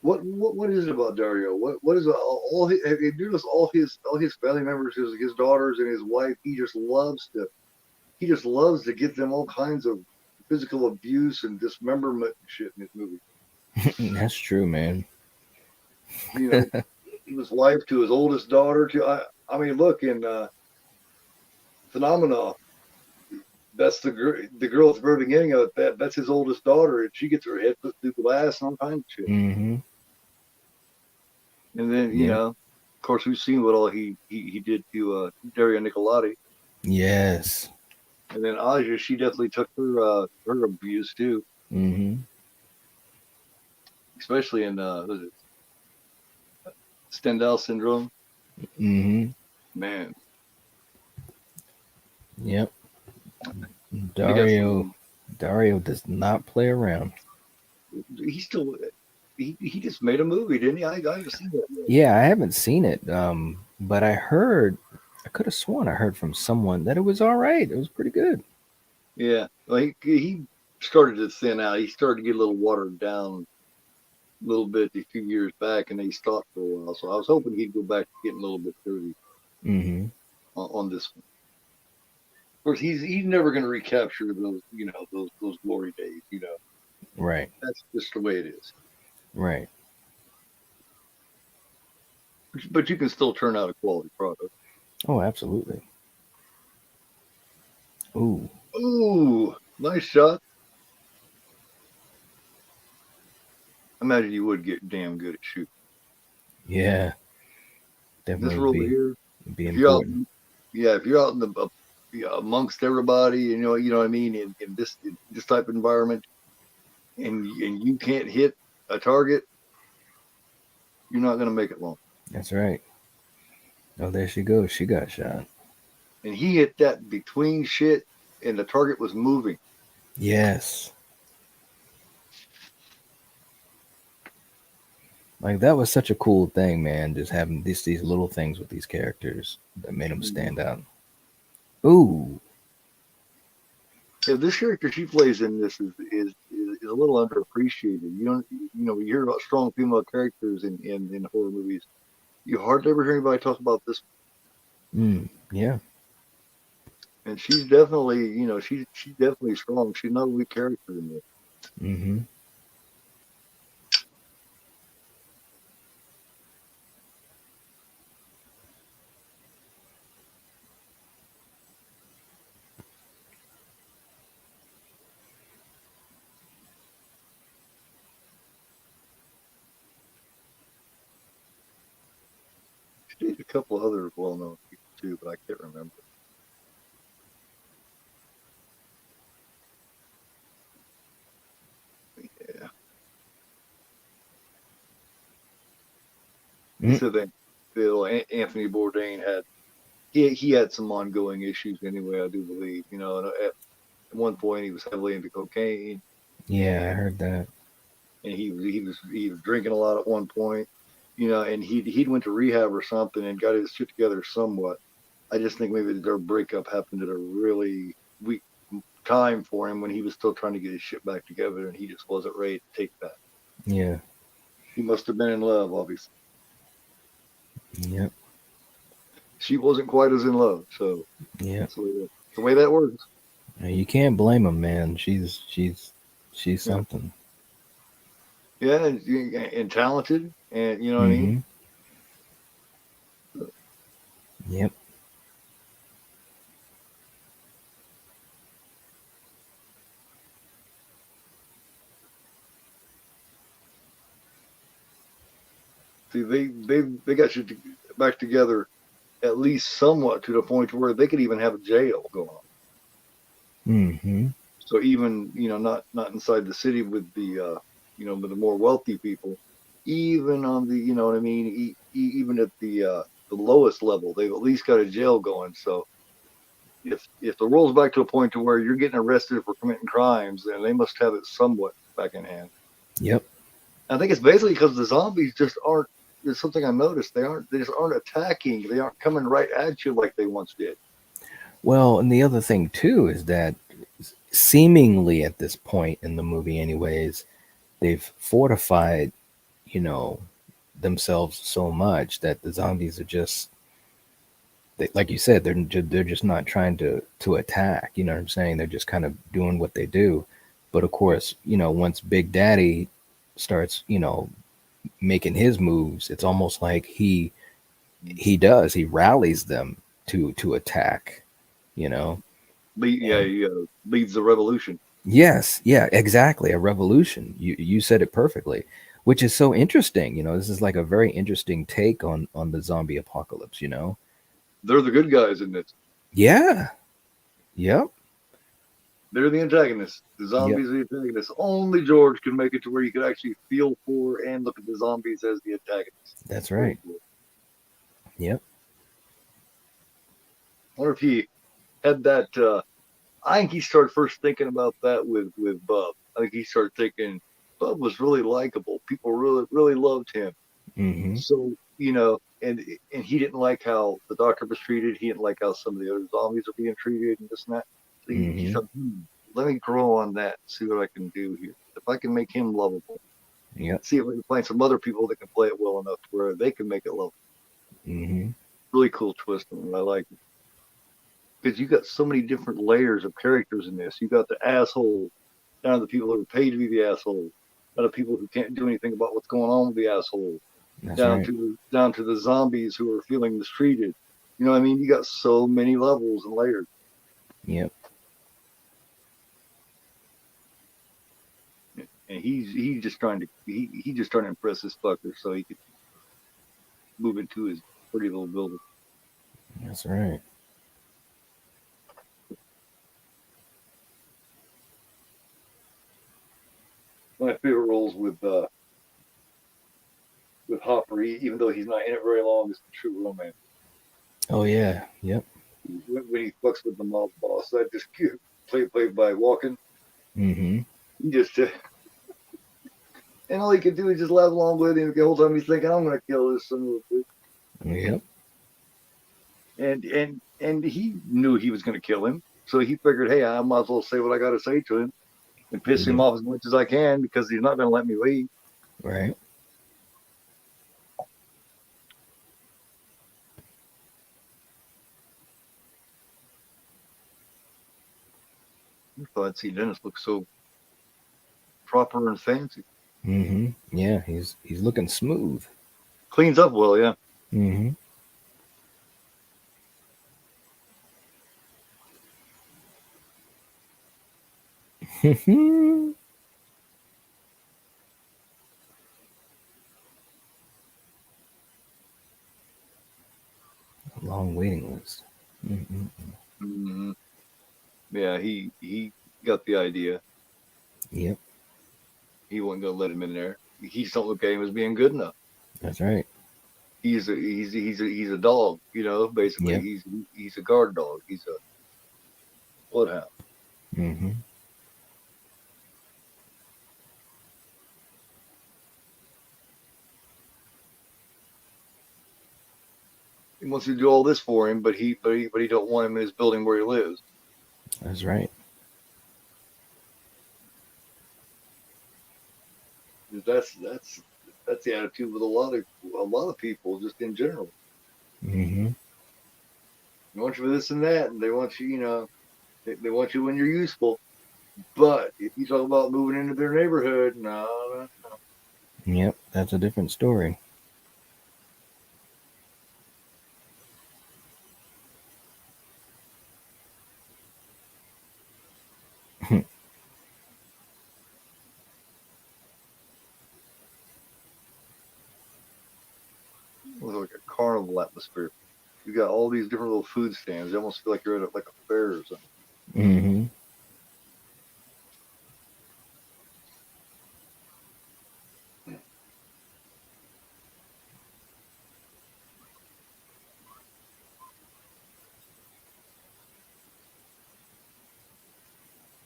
A: What is it about Dario? What is it, all his, have you noticed all his family members, his daughters and his wife? He just loves to give them all kinds of physical abuse and dismemberment and shit in his movie.
B: That's true, man.
A: You know, his wife to his oldest daughter to I mean, look in Phenomena. That's the girl at the very beginning of it. That's his oldest daughter, and she gets her head put through glass and all kinds of shit.
B: Mm-hmm.
A: And then
B: Yeah.
A: of course, we've seen what all he did to Daria Nicolati.
B: Yes.
A: And then Aja, she definitely took her abuse too,
B: Mm-hmm.
A: especially in was it Stendhal syndrome.
B: Mm-hmm.
A: Man,
B: Yep.
A: we got
B: Dario does not play around.
A: he still he just made a movie, didn't he? I haven't seen that yet.
B: Yeah, I haven't seen it. But I could have sworn I heard from someone that it was all right. It was pretty good.
A: Yeah, well, he started to thin out. He started to get a little watered down a little bit a few years back, and then he stopped for a while. So I was hoping he'd go back to getting a little bit dirty
B: Mm-hmm.
A: on this one. Of course, he's never going to recapture those those glory days.
B: Right.
A: That's just the way it is.
B: Right.
A: But you can still turn out a quality product.
B: Oh, absolutely. Ooh.
A: Ooh, nice shot. I imagine you would get damn good at shooting.
B: Yeah.
A: This
B: Definitely
A: role here,
B: be
A: if you're out,
B: important.
A: if you're out in the amongst everybody, you know what I mean, in this type of environment, and you can't hit a target, you're not going to make it long.
B: That's right. Oh, there she goes. She got shot.
A: And he hit that between shit, and the target was moving.
B: Yes. Like that was such a cool thing, man. Just having these little things with these characters that made them stand out. Ooh.
A: Yeah, this character she plays in this is a little underappreciated. You hear about strong female characters in horror movies. You hardly ever hear anybody talk about this.
B: Yeah.
A: And she's definitely, she's definitely strong. She's not a weak character in this.
B: Mm-hmm.
A: She did a couple of other well-known people too, but I can't remember. Yeah. He said that Anthony Bourdain he had some ongoing issues anyway. I do believe. And at one point he was heavily into cocaine.
B: Yeah, I heard that.
A: And he was drinking a lot at one point. And he'd went to rehab or something and got his shit together somewhat. I just think maybe their breakup happened at a really weak time for him when he was still trying to get his shit back together, and he just wasn't ready to take that.
B: Yeah.
A: He must have been in love, obviously.
B: Yep.
A: She wasn't quite as in love, so
B: Yeah.
A: that's the way that works.
B: You can't blame him, man. She's something.
A: Yeah, and talented, and you know what I mean.
B: Yep.
A: See, they got you back together at least somewhat to the point where they could even have a jail go on.
B: Mm-hmm.
A: So even not inside the city with the with the more wealthy people, even on the what I mean, even at the lowest level, they've at least got a jail going. So if the world's back to a point to where you're getting arrested for committing crimes, then they must have it somewhat back in hand.
B: Yep.
A: I think it's basically because the zombies just aren't there's something I noticed. They just aren't attacking. They aren't coming right at you like they once did.
B: Well, and the other thing too is that seemingly at this point in the movie, anyways, they've fortified, you know, themselves so much that the zombies are just, like you said, they're just not trying to attack. You know what I'm saying? They're just kind of doing what they do. But of course, you know, once Big Daddy starts, you know, making his moves, it's almost like he rallies them to attack. You know?
A: Yeah,
B: And
A: he leads the revolution.
B: yes, yeah, exactly. A revolution. You said it perfectly, which is so interesting. You know, this is like a very interesting take on the zombie apocalypse. You know?
A: They're the good guys in this.
B: Yeah. Yep.
A: They're the antagonists. The
B: Yep.
A: zombies are the antagonists. Only George can make it to where you could actually feel for and look at the zombies as the antagonists.
B: That's
A: Very
B: right.
A: cool.
B: Yep.
A: I wonder if he had that. I think he started first thinking about that with Bub. I think he started thinking Bub was really likable. People really loved him.
B: Mm-hmm.
A: So and he didn't like how the doctor was treated. He didn't like how some of the other zombies are being treated and this and that. So he
B: Mm-hmm.
A: thought, let me grow on that, see what I can do here. If I can make him lovable,
B: Yep.
A: see if we can find some other people that can play it well enough to where they can make it lovable.
B: Mm-hmm.
A: Really cool twist on it. I like it because you got so many different layers of characters in this. You got the asshole, down to the people who are paid to be the asshole, down to people who can't do anything about what's going on with the asshole,
B: That's right.
A: down to the zombies who are feeling mistreated. You know what I mean? You got so many levels and layers.
B: Yep.
A: And he's just trying to he just trying to impress this fucker so he could move into his pretty little building.
B: That's right.
A: My favorite roles with Hopper, even though he's not in it very long, is the True Romance.
B: Oh yeah. Yep.
A: When he fucks with the mob boss, that just played by Walken.
B: Mm-hmm.
A: He just and all he could do is just laugh along with him the whole time he's thinking, "I'm gonna kill this son of a bitch."
B: Yep.
A: And he knew he was gonna kill him, so he figured, hey, I might as well say what I got to say to him and piss him
B: Yep.
A: off as much as I can because he's not gonna let me leave.
B: Right.
A: I thought, see, Dennis looks so proper and fancy.
B: Mm-hmm. Yeah. He's looking smooth.
A: Cleans up well, yeah.
B: Mm-hmm. Long waiting list. Mm-hmm.
A: Mm-hmm. Yeah, he got the idea.
B: Yep.
A: He wasn't gonna let him in there. He just don't look at him as being good enough.
B: That's right.
A: He's a dog, basically
B: Yep.
A: he's a guard dog. He's a bloodhound.
B: Mm-hmm.
A: He wants you to do all this for him, but he don't want him in his building where he lives.
B: That's right.
A: That's the attitude with a lot of people just in general.
B: Mm-hmm.
A: They want you for this and that, and they want you, they want you when you're useful. But if you talk about moving into their neighborhood, no.
B: Yep. That's a different story.
A: It was like a carnival atmosphere. You got all these different little food stands. You almost feel like you're at like a fair or something.
B: Mm-hmm.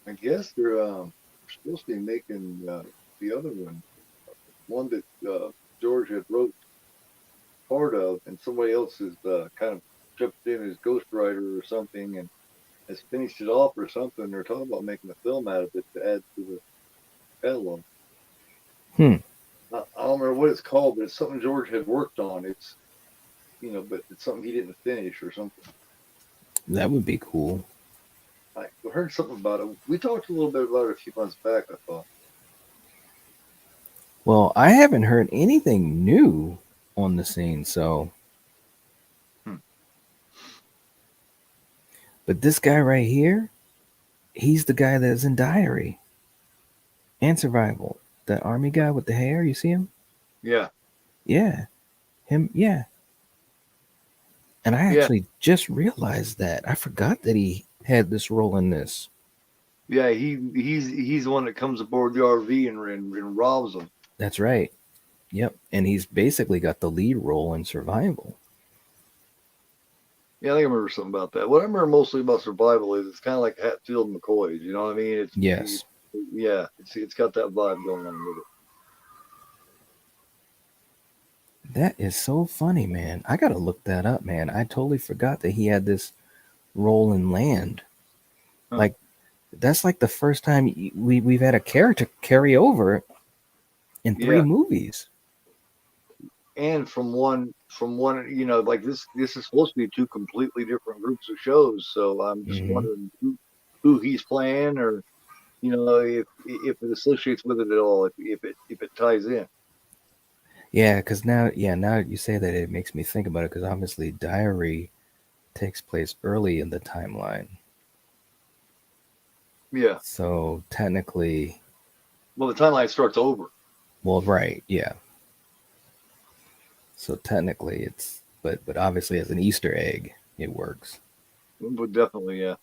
A: I guess they're supposed to be making the other one that George had wrote. part of, and somebody else has kind of jumped in as ghostwriter or something and has finished it off or something. They're talking about making a film out of it to add to the catalog.
B: Hmm.
A: I don't remember what it's called, but it's something George had worked on. It's but it's something he didn't finish or something.
B: That would be cool.
A: I heard something about it. We talked a little bit about it a few months back, I thought.
B: Well, I haven't heard anything new on the scene, so.
A: Hmm.
B: But this guy right here, he's the guy that's in Diary and Survival. That army guy with the hair, you see him?
A: Yeah.
B: Yeah. Him, yeah. And I
A: Yeah.
B: actually just realized that. I forgot that he had this role in this.
A: Yeah, he's the one that comes aboard the RV and robs them.
B: That's right. Yep. And he's basically got the lead role in Survival.
A: Yeah, I think I remember something about that. What I remember mostly about Survival is it's kind of like Hatfield and McCoy's. You know what I mean?
B: Yes.
A: It's got that vibe going on with it.
B: That is so funny, man. I gotta look that up, man. I totally forgot that he had this role in Land.
A: Huh.
B: Like, that's like the first time we've had a character carry over in 3 movies.
A: And from one, like this is supposed to be two completely different groups of shows. So I'm just
B: Mm-hmm.
A: wondering who he's playing, or if it associates with it at all, if it ties in.
B: Yeah, because now you say that, it makes me think about it. Because obviously, Diary takes place early in the timeline,
A: Yeah.
B: so technically,
A: Well, the timeline starts over.
B: well, right, yeah. So technically, but obviously, as an Easter egg, it works.
A: But definitely, yeah.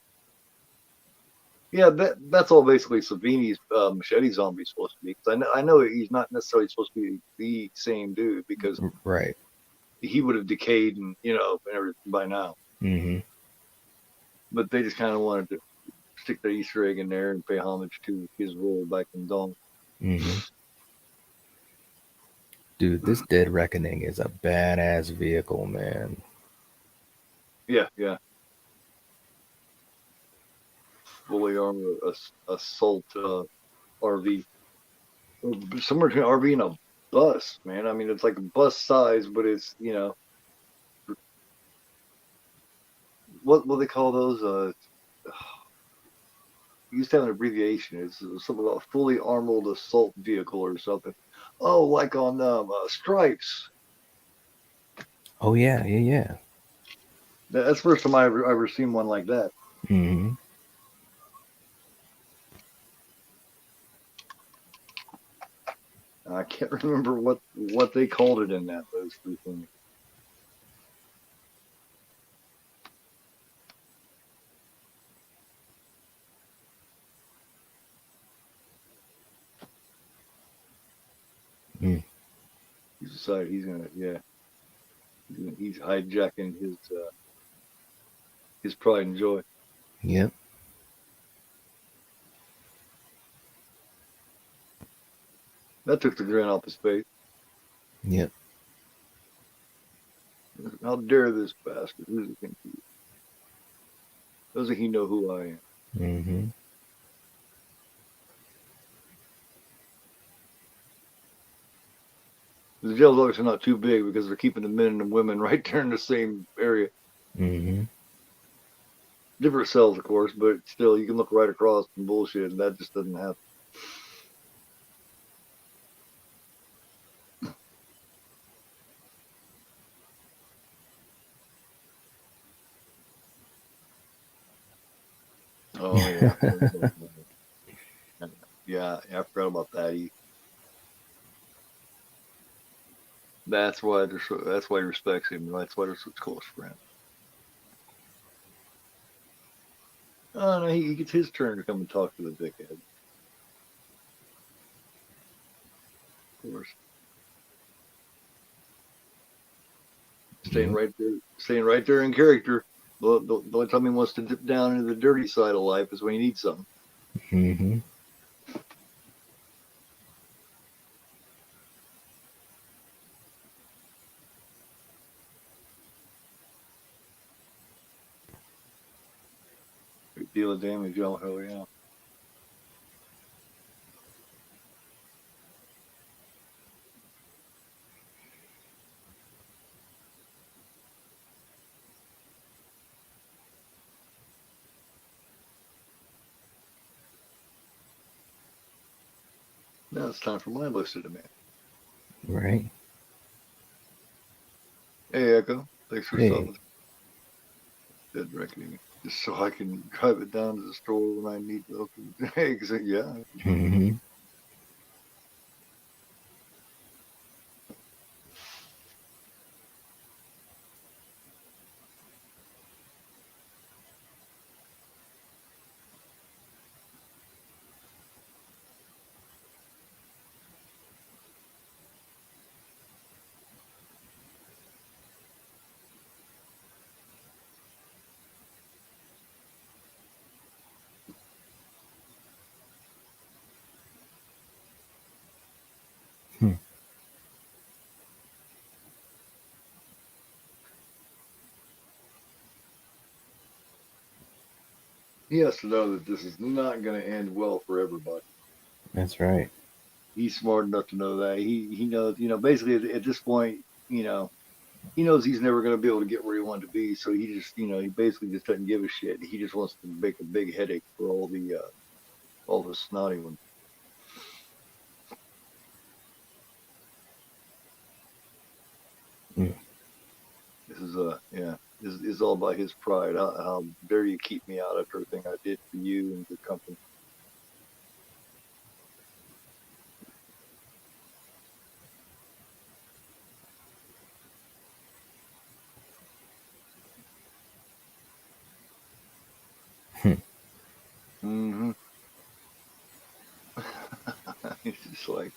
A: Yeah, that's all basically Savini's machete zombie supposed to be. Because I know he's not necessarily supposed to be the same dude because
B: Right.
A: he would have decayed and everything by now.
B: Mm-hmm.
A: But they just kind of wanted to stick their Easter egg in there and pay homage to his role back in Dawn.
B: Mm-hmm. Dude, this Dead Reckoning is a badass vehicle, man.
A: Yeah, yeah. Fully armored assault RV. Somewhere between RV and a bus, man. I mean, it's like a bus size, but it's what they call those? Used to have an abbreviation. It's something about fully armored assault vehicle or something. Oh, like on Stripes.
B: Oh yeah, yeah, yeah.
A: That's the first time I ever seen one like that.
B: Mm-hmm.
A: I can't remember what they called it in that, but it's pretty funny.
B: Mm.
A: He's decided he's gonna, he's hijacking his pride and joy.
B: Yep.
A: That took the grin off his face.
B: Yep.
A: How dare this bastard? Who does he think he is? Doesn't he know who I am?
B: Mm-hmm.
A: The jail's obviously not too big because they're keeping the men and the women right there in the same area.
B: Mm-hmm.
A: Different cells, of course, but still, you can look right across and bullshit, and that just doesn't happen. Oh yeah, yeah. I forgot about that. That's why that's why he respects him. That's why they're such close friends. Oh no, he gets his turn to come and talk to the dickhead. Of course,
B: Yep.
A: Staying right there in character. The only time he wants to dip down into the dirty side of life is when he needs something.
B: Mm-hmm.
A: deal of damage. Oh yeah. Now it's time for my list of demands.
B: Right.
A: Hey Echo, thanks for
B: Hey.
A: stopping. Dead reckoning. Just so I can drive it down to the store when I need to open eggs. Yeah.
B: Mm-hmm. Hmm.
A: He has to know that this is not going to end well for everybody.
B: That's right.
A: He's smart enough to know that. He knows, basically at this point, he knows he's never going to be able to get where he wanted to be. So he just, he basically just doesn't give a shit. He just wants to make a big headache for all the snotty ones.
B: Mm.
A: This is yeah, this is all about his pride. How dare you keep me out after everything I did for you and your company?
B: Hmm.
A: Mm-hmm. It's just like,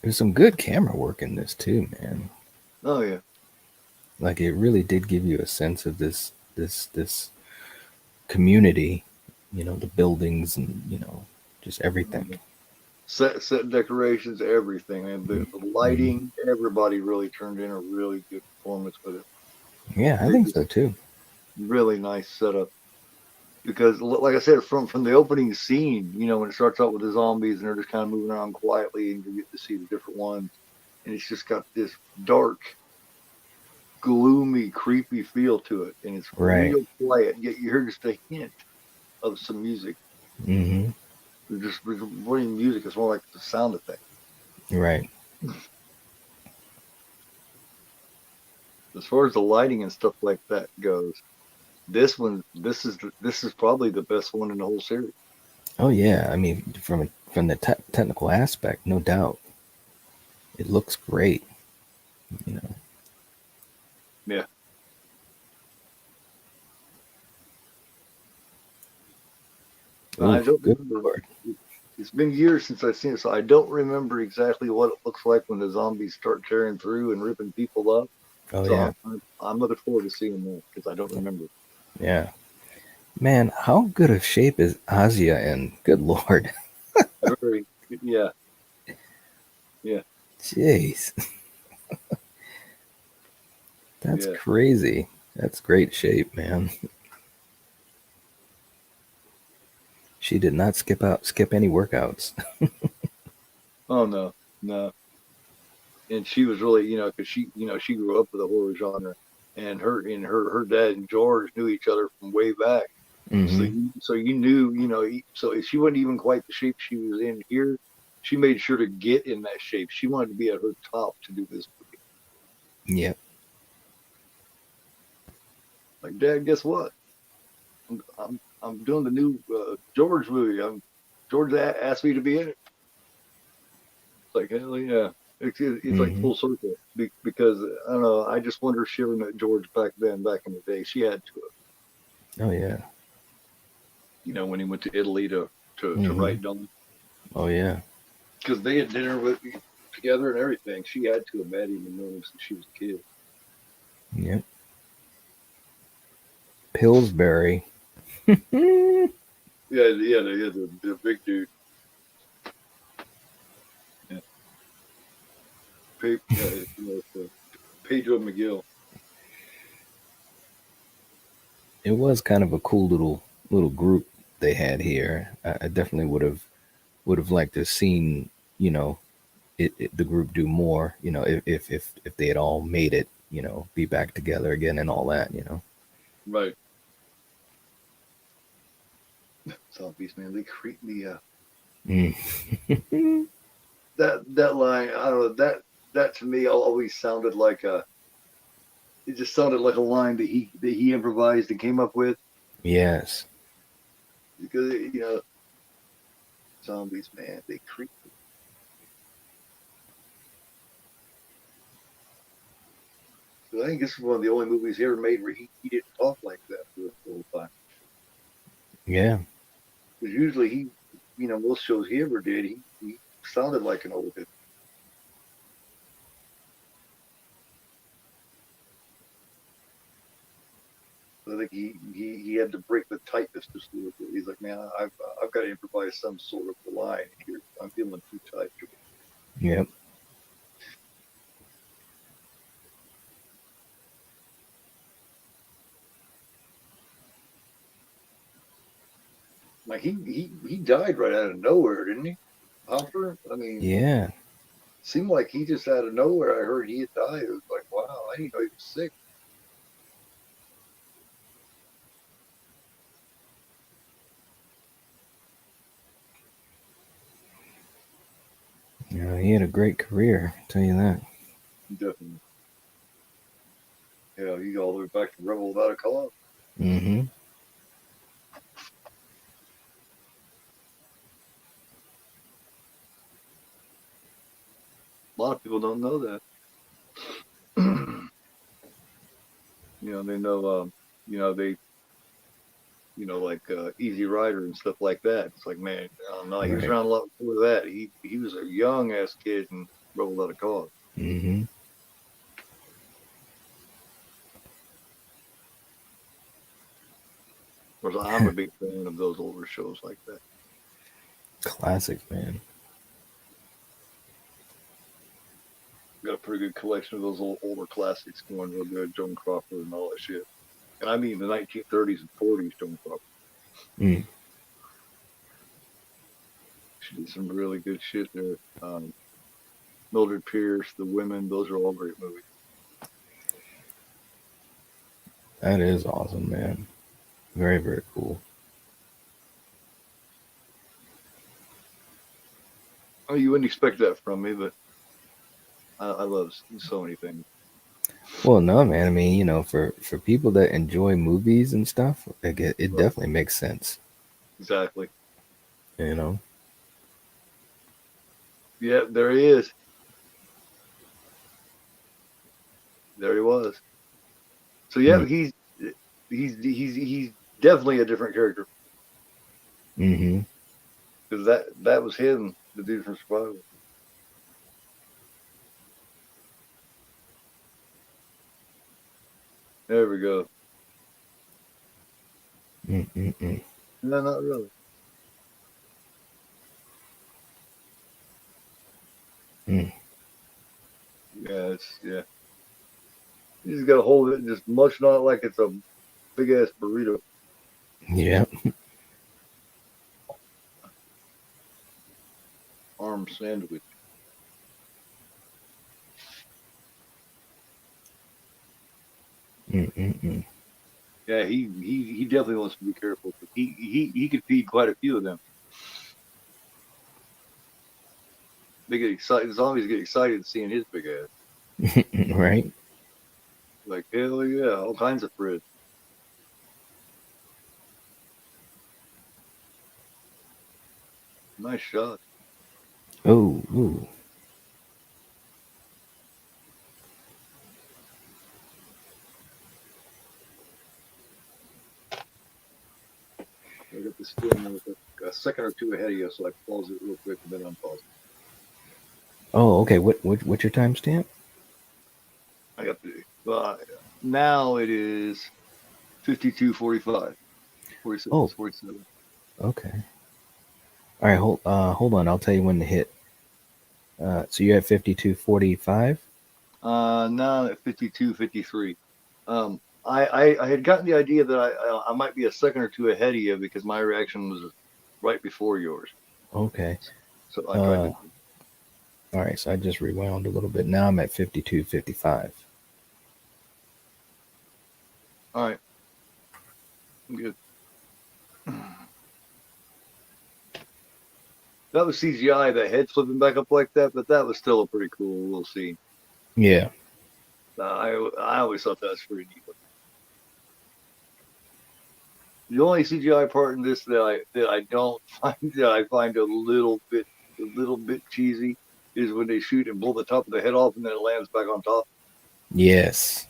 B: There's some good camera work in this too, man.
A: oh yeah.
B: Like it really did give you a sense of this community, the buildings and just everything.
A: Mm-hmm. Set decorations, everything, and the
B: Mm-hmm.
A: lighting. Everybody really turned in a really good performance with it.
B: Yeah, I
A: They
B: think
A: just
B: so too.
A: really nice setup. Because like I said, from the opening scene, when it starts out with the zombies and they're just kind of moving around quietly, and you get to see the different ones, and it's just got this dark, gloomy, creepy feel to it, and it's
B: Right.
A: real quiet. Yet you hear just a hint of some music.
B: Mm-hmm.
A: Just running music is more like the sound effect.
B: Right.
A: As far as the lighting and stuff like that goes, this is probably the best one in the whole series.
B: Oh yeah. I mean, from the technical aspect, no doubt, it looks great. You know.
A: Yeah, I
B: Oh,
A: don't
B: good
A: remember.
B: lord.
A: It's been years since I've seen it, so I don't remember exactly what it looks like when the zombies start tearing through and ripping people up.
B: Oh
A: So
B: yeah.
A: I'm looking forward to seeing that because I don't remember.
B: Yeah. Man, how good of shape is Asia in? Good lord.
A: Very, yeah, yeah,
B: Jeez. That's
A: yeah.
B: crazy. That's great shape, man. She did not skip any workouts.
A: Oh no, no. And she was really, because she grew up with the horror genre, and her dad and George knew each other from way back. So
B: Mm-hmm.
A: you knew, so if she wasn't even quite the shape she was in here, she made sure to get in that shape. She wanted to be at her top to do this movie.
B: Yep.
A: Like, Dad, guess what? I'm doing the new George movie. George asked me to be in it. It's like, hell yeah. It's like
B: Mm-hmm.
A: full circle because I don't know. I just wonder if she ever met George back in the day. She had to,
B: Oh yeah.
A: when he went to Italy to
B: Mm-hmm.
A: write down
B: Oh yeah.
A: because they had dinner with together and everything. She had to have met him and known him since she was a kid.
B: Yep. Pillsbury.
A: the big dude. Yeah. Pedro McGill.
B: It was kind of a cool little group they had here. I definitely would have liked to have seen, you know, the group do more, you know, if they had all made it, you know, be back together again and all that, you know.
A: Right. Zombies, man, they creep me out.
B: Mm.
A: That line, I don't know, that to me always sounded like a. It just sounded like a line that he improvised and came up with
B: Yes.
A: because zombies, man, they creep. So I think this is one of the only movies he ever made where he didn't talk like that for the whole time.
B: Yeah.
A: Because usually most shows he ever did, he sounded like an old kid. I think he had to break the tightness just a little bit. He's like, man, I've got to improvise some sort of line here. I'm feeling too tight.
B: Yep.
A: Like he died right out of nowhere, didn't he? Hopper? I mean,
B: Yeah.
A: seemed like he just out of nowhere. I heard he had died. It was like, wow, I didn't know he was sick.
B: Yeah, he had a great career, I'll tell you that.
A: Definitely. Yeah, you go all the way back to Rebel Without a Cause.
B: Mm-hmm.
A: A lot of people don't know that. They know, they, like Easy Rider and stuff like that. It's like, man, I don't know. He was
B: Right.
A: around a lot before that. He was a young ass kid and Rebel Without a Cause.
B: Mm-hmm.
A: Of course, I'm a big fan of those older shows like that.
B: Classic, man.
A: Got a pretty good collection of those older classics going real good. Joan Crawford and all that shit. And I mean the 1930s and 40s Joan Crawford.
B: Mm.
A: She did some really good shit there. Mildred Pierce, The Women, those are all great movies.
B: That is awesome, man. Very, very cool.
A: Oh, you wouldn't expect that from me, but I love so many things.
B: Well, no, man. I mean, you know, for people that enjoy movies and stuff, like it
A: Right.
B: definitely makes sense.
A: Exactly.
B: You know.
A: Yeah, there he is. There he was. So yeah,
B: Mm.
A: he's definitely a different character
B: Mm-hmm.
A: because that was him, the dude from Survival. There we go.
B: Mm-mm-mm.
A: No, not really.
B: Mm.
A: Yeah. You just gotta hold it and just munch on it like it's a big ass burrito.
B: Yeah.
A: Arm sandwich.
B: Mm-mm-mm.
A: Yeah, he definitely wants to be careful. He could feed quite a few of them. They get excited. Zombies get excited seeing his big ass.
B: Right.
A: Like hell yeah, all kinds of bread. Nice shot.
B: Oh. Ooh.
A: I got this feeling with a second or two ahead of you, so I pause it real quick and then unpause it.
B: Oh. Okay. What's your timestamp?
A: I got the now it is 52:45, 46,
B: Oh.
A: 47.
B: Okay. All right. Hold on. I'll tell you when to hit. So you're at 52:45.
A: Now I'm at 52:53. I had gotten the idea that I might be a second or two ahead of you because my reaction was right before yours.
B: Okay.
A: So I tried to.
B: All right. So I just rewound a little bit. Now I'm at 52:55.
A: All right. Good. That was CGI, the head flipping back up like that, but that was still a pretty cool little scene.
B: Yeah.
A: I always thought that was pretty neat. The only CGI part in this that I don't find that I find a little bit cheesy is when they shoot and blow the top of the head off and then it lands back on top.
B: Yes.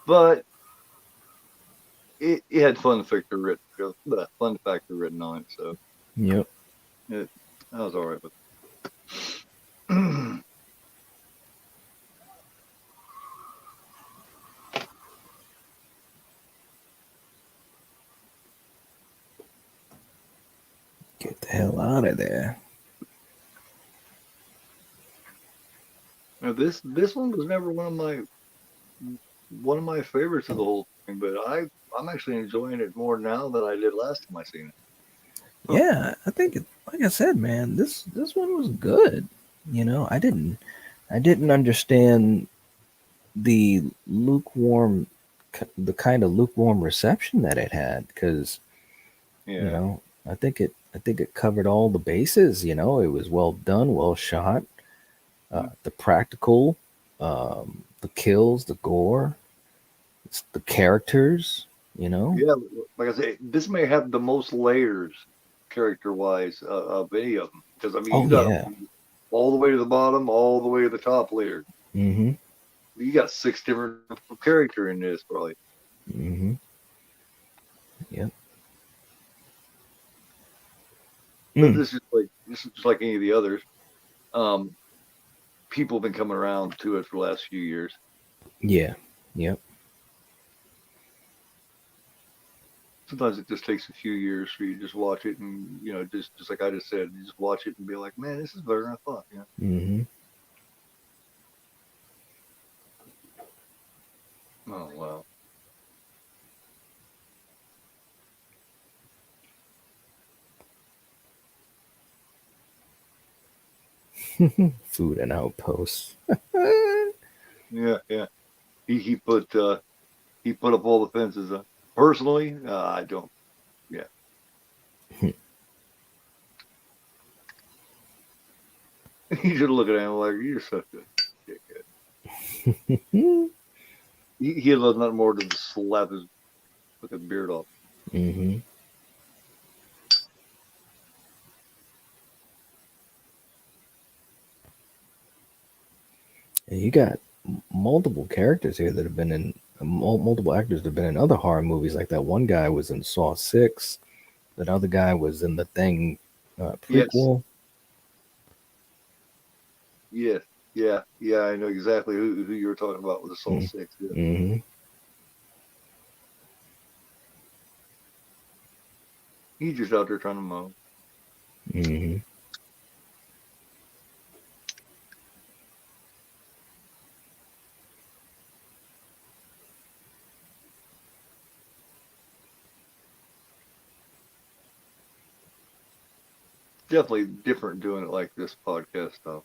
A: But it had fun factor written on it, so
B: Yep.
A: that was all right. But
B: Get the hell out of there.
A: this one was never one of my favorites of the whole thing, but I'm actually enjoying it more now than I did last time I seen it.
B: Yeah, I think like I said, man, this one was good. You know, I didn't understand the kind of lukewarm reception that it had, because
A: Yeah.
B: you know, I think it covered all the bases. You know, it was well done, well shot. The practical, the kills, the gore, the characters. You know,
A: Yeah, like I say, this may have the most layers character-wise of any of them. Because I mean,
B: oh
A: you got
B: yeah,
A: all the way to the bottom, all the way to the top layer.
B: mm-hmm.
A: You got 6 different character in this, probably.
B: Mm-hmm. Yep.
A: But this is just like any of the others. People have been coming around to it for the last few years.
B: Yeah. Yep.
A: Sometimes it just takes a few years for you to just watch it, and just like I just said, you just watch it and be like, man, this is better than I thought.
B: Mm-hmm.
A: Oh wow.
B: Food and outposts.
A: Yeah, yeah. He put up all the fences. Personally, I don't. Yeah. You should look at him like you're such a dickhead. He loves nothing more than to slap his fucking beard off.
B: Mm-hmm. And you got multiple characters here that have been in multiple actors that have been in other horror movies. Like that one guy was in Saw 6. That other guy was in the Thing prequel.
A: Yes. Yeah. I know exactly who you were talking about with the Saw 6. Yeah.
B: Mm-hmm.
A: He's just out there trying to mow.
B: Mm-hmm.
A: Definitely different doing it like this podcast stuff.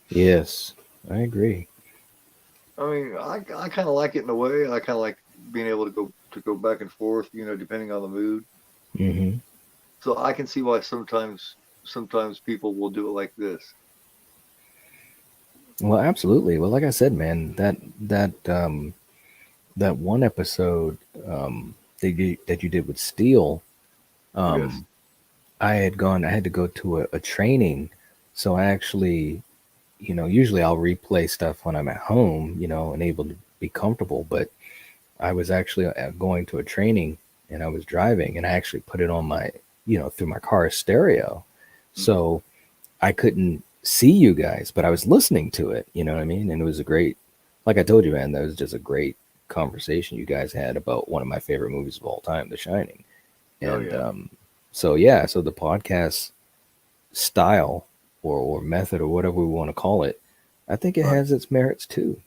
B: Yes, I agree.
A: I mean, I kind of like it in a way. I kind of like being able to go back and forth, depending on the mood.
B: Mm-hmm.
A: So I can see why sometimes people will do it like this.
B: Well, absolutely. Well, like I said, man, that one episode that you did with Steel,
A: Yes.
B: I had to go to a training, so I actually, usually I'll replay stuff when I'm at home, and able to be comfortable, but I was actually going to a training and I was driving and I actually put it on my, through my car stereo. So I couldn't see you guys, but I was listening to it, you know what I mean? And it was a great like I told you, man, that was just a great conversation you guys had about one of my favorite movies of all time, The Shining.
A: Oh
B: And
A: yeah.
B: so yeah, so the podcast style or method or whatever we want to call it, I think it
A: Right.
B: has its merits too.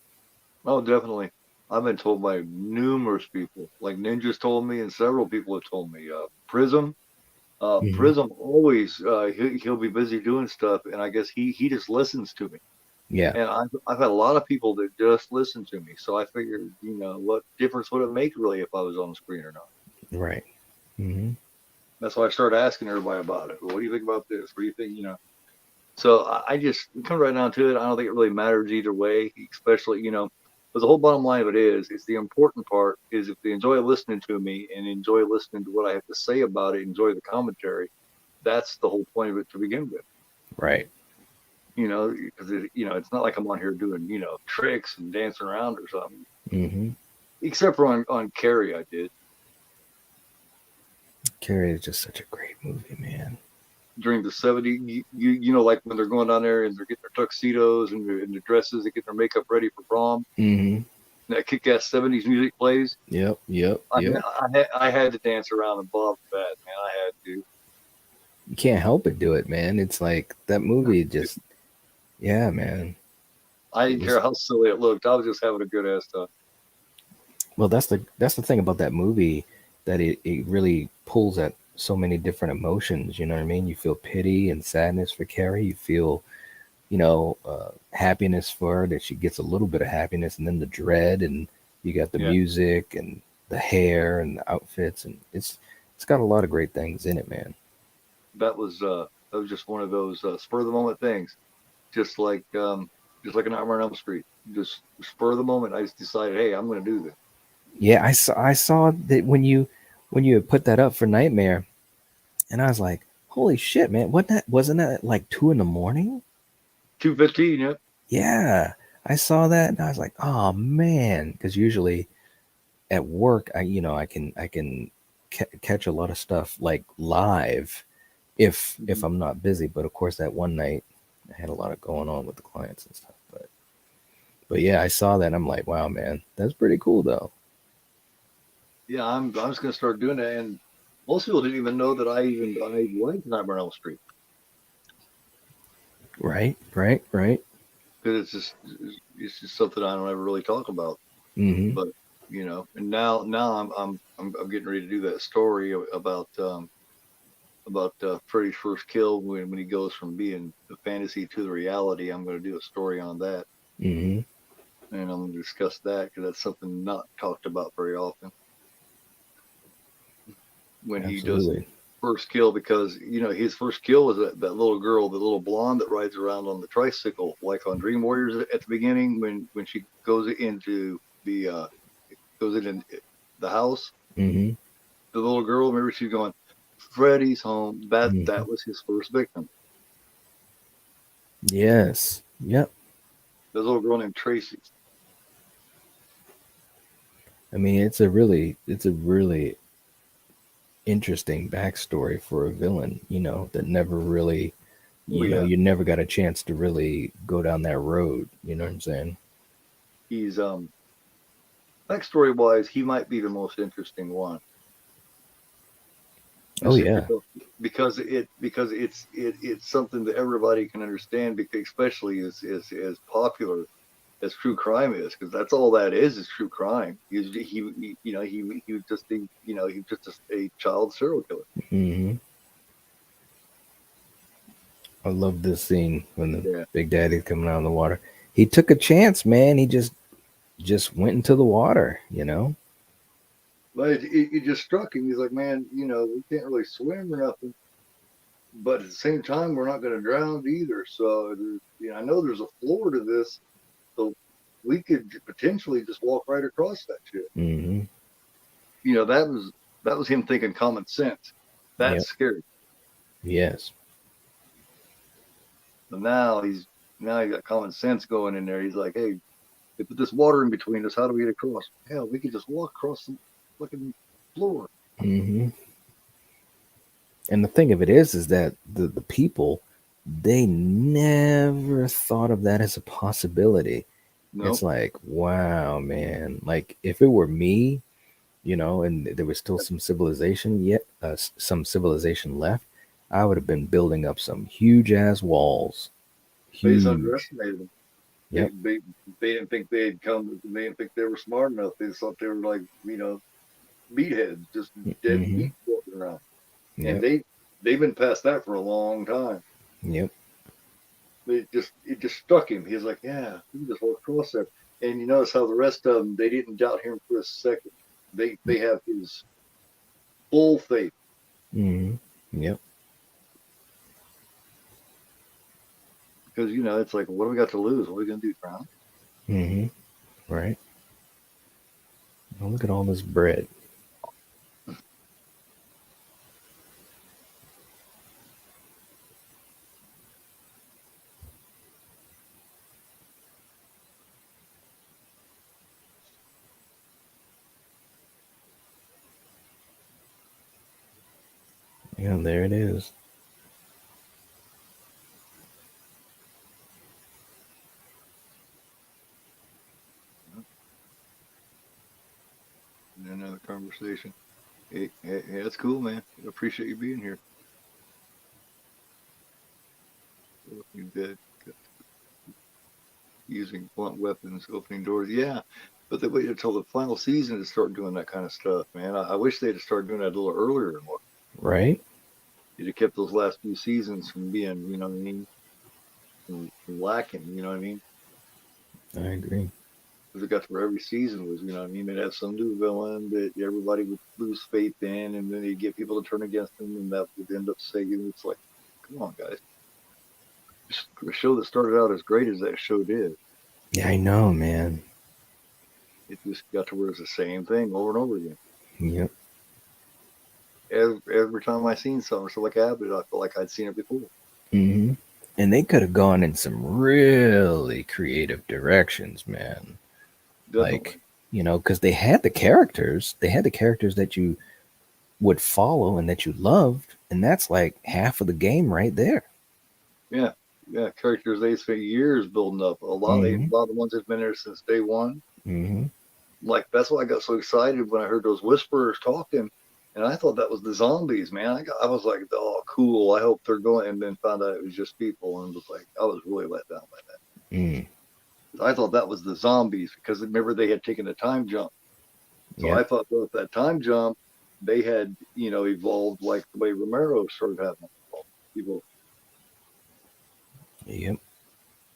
A: Oh, definitely. I've been told by numerous people, like Ninjas told me, and several people have told me. Prism,
B: Hmm.
A: Prism always he'll be busy doing stuff, and I guess he just listens to me.
B: Yeah,
A: And I've had a lot of people that just listen to me, so I figured, what difference would it make really if I was on the screen or not?
B: right. Hmm.
A: That's why I started asking everybody about it. Well, what do you think about this? What do you think? So I just come right down to it. I don't think it really matters either way, especially, but the whole bottom line of it is the important part is if they enjoy listening to me and enjoy listening to what I have to say about it, enjoy the commentary, that's the whole point of it to begin with.
B: Right.
A: Because it's not like I'm on here doing, tricks and dancing around or something.
B: Hmm.
A: Except for on Carrie, I did
B: Carrie is just such a great movie, man.
A: during the '70s. Like when they're going down there and they're getting their tuxedos and their dresses, they get their makeup ready for prom.
B: Hmm.
A: That kick-ass '70s music plays.
B: Yep, yep,
A: I
B: yep.
A: I had to dance around and bob for that, man. I had to.
B: You can't help but do it, man. It's like that movie just, yeah, man.
A: I
B: It
A: didn't
B: was
A: care how silly it looked. I was just having a good ass time.
B: well. That's the thing about that movie that it really pulls at so many different emotions. You know what I mean? You feel pity and sadness for Carrie. You feel happiness for her that she gets a little bit of happiness, and then the dread, and you got the
A: Yeah,
B: music and the hair and the outfits, and it's got a lot of great things in it, man.
A: that was just one of those spur of the moment things. Just like a Nightmare on Elm Street. Just spur of the moment, I just decided, hey, I'm going to do this.
B: Yeah, I saw that when you had put that up for Nightmare, and I was like, holy shit, man! Wasn't that like 2 in the morning?
A: 2:15. Yep.
B: Yeah, I saw that, and I was like, oh man, because usually at work, I can catch a lot of stuff like live if
A: Mhm.
B: I'm not busy. But of course, that one night I had a lot of going on with the clients and stuff. But yeah, I saw that. And I'm like, wow, man, that's pretty cool though.
A: Yeah, I'm just going to start doing that. And most people didn't even know that I liked Nightmare on Elm Street
B: Right, right, right.
A: because it's just something I don't ever really talk about.
B: Mm-hmm.
A: But and now I'm getting ready to do that story about Freddy's first kill when he goes from being the fantasy to the reality. I'm going to do a story on that,
B: Mm-hmm.
A: and I'm going to discuss that because that's something not talked about very often when he does his
B: Absolutely.
A: first kill. Because his first kill was that little girl, the little blonde that rides around on the tricycle, like on Dream Warriors at the beginning when she goes in the house.
B: Mm-hmm.
A: The little girl, remember she's going, Freddy's home.
B: Mm-hmm.
A: That was his first victim.
B: Yes. Yep.
A: The little girl named Tracy.
B: I mean, it's a really interesting backstory for a villain, that never really,
A: Oh yeah,
B: you never got a chance to really go down that road. You know what I'm saying?
A: he's backstory wise, he might be the most interesting one.
B: Oh
A: Just
B: yeah.
A: because it's something that everybody can understand, because especially as popular as true crime is, because that's all that is true crime. He was just he was just a child serial killer.
B: Hmm. I love this scene when the
A: Yeah.
B: Big Daddy's coming out of the water. He took a chance, man. He just went into the water.
A: But it just struck him. He's like, man, we can't really swim or nothing, but at the same time, we're not going to drown either. So I know there's a floor to this, so we could potentially just walk right across that shit.
B: Hmm.
A: That was him thinking common sense.
B: Yep.
A: That's scary.
B: Yes.
A: But now he got common sense going in there. He's like, hey, they put this water in between us. How do we get across? Hell, we could just walk across the fucking floor.
B: Hmm. And the thing of it is that the people, they never thought of that as a possibility. It's
A: Nope.
B: like, wow, man. Like if it were me, and there was still some civilization yet, some civilization left, I would have been building up some huge ass walls.
A: They just
B: Huge.
A: underestimated them. They,
B: Yep.
A: they they didn't think they had come. They didn't think they were smart enough. They just thought they were like meatheads, just dead
B: Mm-hmm.
A: meat walking around. And
B: Yep.
A: they've been past that for a long time.
B: Yep.
A: It just struck him. He's like, yeah, we can just walk across there. And you notice how the rest of them, they didn't doubt him for a second. They have his full faith.
B: Mm-hmm. Yep.
A: Because it's like, what do we got to lose? What are we gonna do, drown?
B: Mm-hmm. Right. Oh, look at all this bread. Yeah, there it is.
A: And then another conversation. Hey, that's cool, man. I appreciate you being here. You did using blunt weapons, opening doors. Yeah, but they waited until the final season to start doing that kind of stuff, man. I wish they'd have started doing that a little earlier.
B: Right?
A: You'd have kept those last few seasons from being, what I mean, from lacking. You know what I mean?
B: I agree.
A: Because it got to where every season was, what I mean, they'd have some new villain that everybody would lose faith in, and then they'd get people to turn against them, and that would end up saying, it's like, come on, guys. A show that started out as great as that show did,
B: Yeah, I know, man.
A: it just got to where it's the same thing over and over again.
B: Yep.
A: Every time I seen something so like Abbott, I felt like I'd seen it before.
B: Mm-hmm. And they could have gone in some really creative directions, man.
A: Definitely.
B: Like, because they had the characters. They had the characters that you would follow and that you loved. And that's like half of the game right there.
A: Yeah. Yeah. Characters they spent years building up.
B: Mm-hmm.
A: A lot of the ones that've been there since day one.
B: Mm-hmm.
A: Like that's why I got so excited when I heard those whisperers talking. And I thought that was the zombies, man. I was like, oh, cool. I hope they're going. And then found out it was just people, and was like, I was really let down by
B: Mm.
A: that. I thought that was the zombies because remember they had taken a time jump. So I
B: Yep.
A: thought that that time jump, they had, evolved like the way Romero started having people.
B: Yep.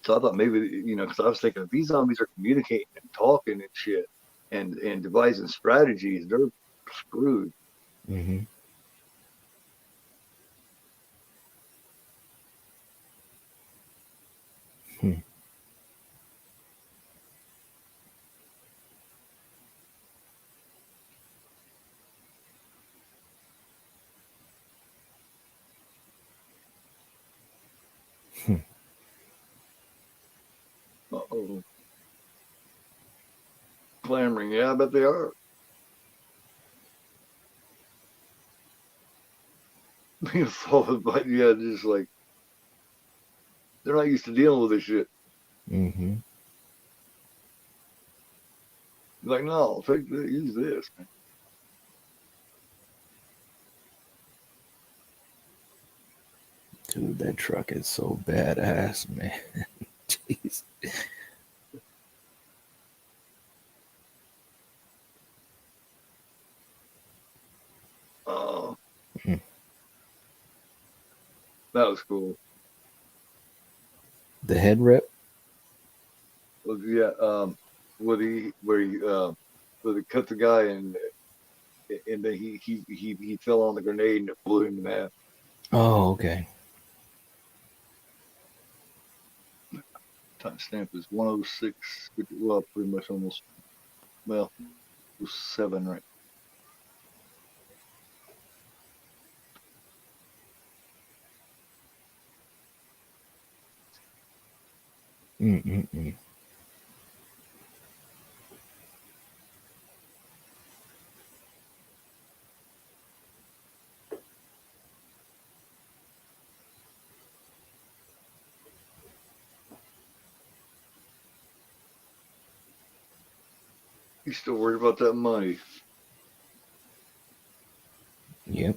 A: So I thought maybe, because I was thinking if these zombies are communicating and talking and shit and devising strategies, they're screwed.
B: Mm-hmm. Hmm. Hmm.
A: Uh-oh. Clamoring. Yeah, I bet they are. Being followed by, yeah, just like, they're not used to dealing with this shit.
B: Mm-hmm.
A: Like, no, use this.
B: Dude, that truck is so badass, man. Jeez.
A: Oh,
B: Hmm.
A: that was cool.
B: The head rep.
A: Well, yeah, where he cut the guy and then he fell on the grenade and it blew him in half.
B: Oh, okay.
A: Timestamp is 106. Well, pretty much almost. Well, it was 7 right.
B: Mm-mm-mm.
A: He's still worried about that money.
B: Yep.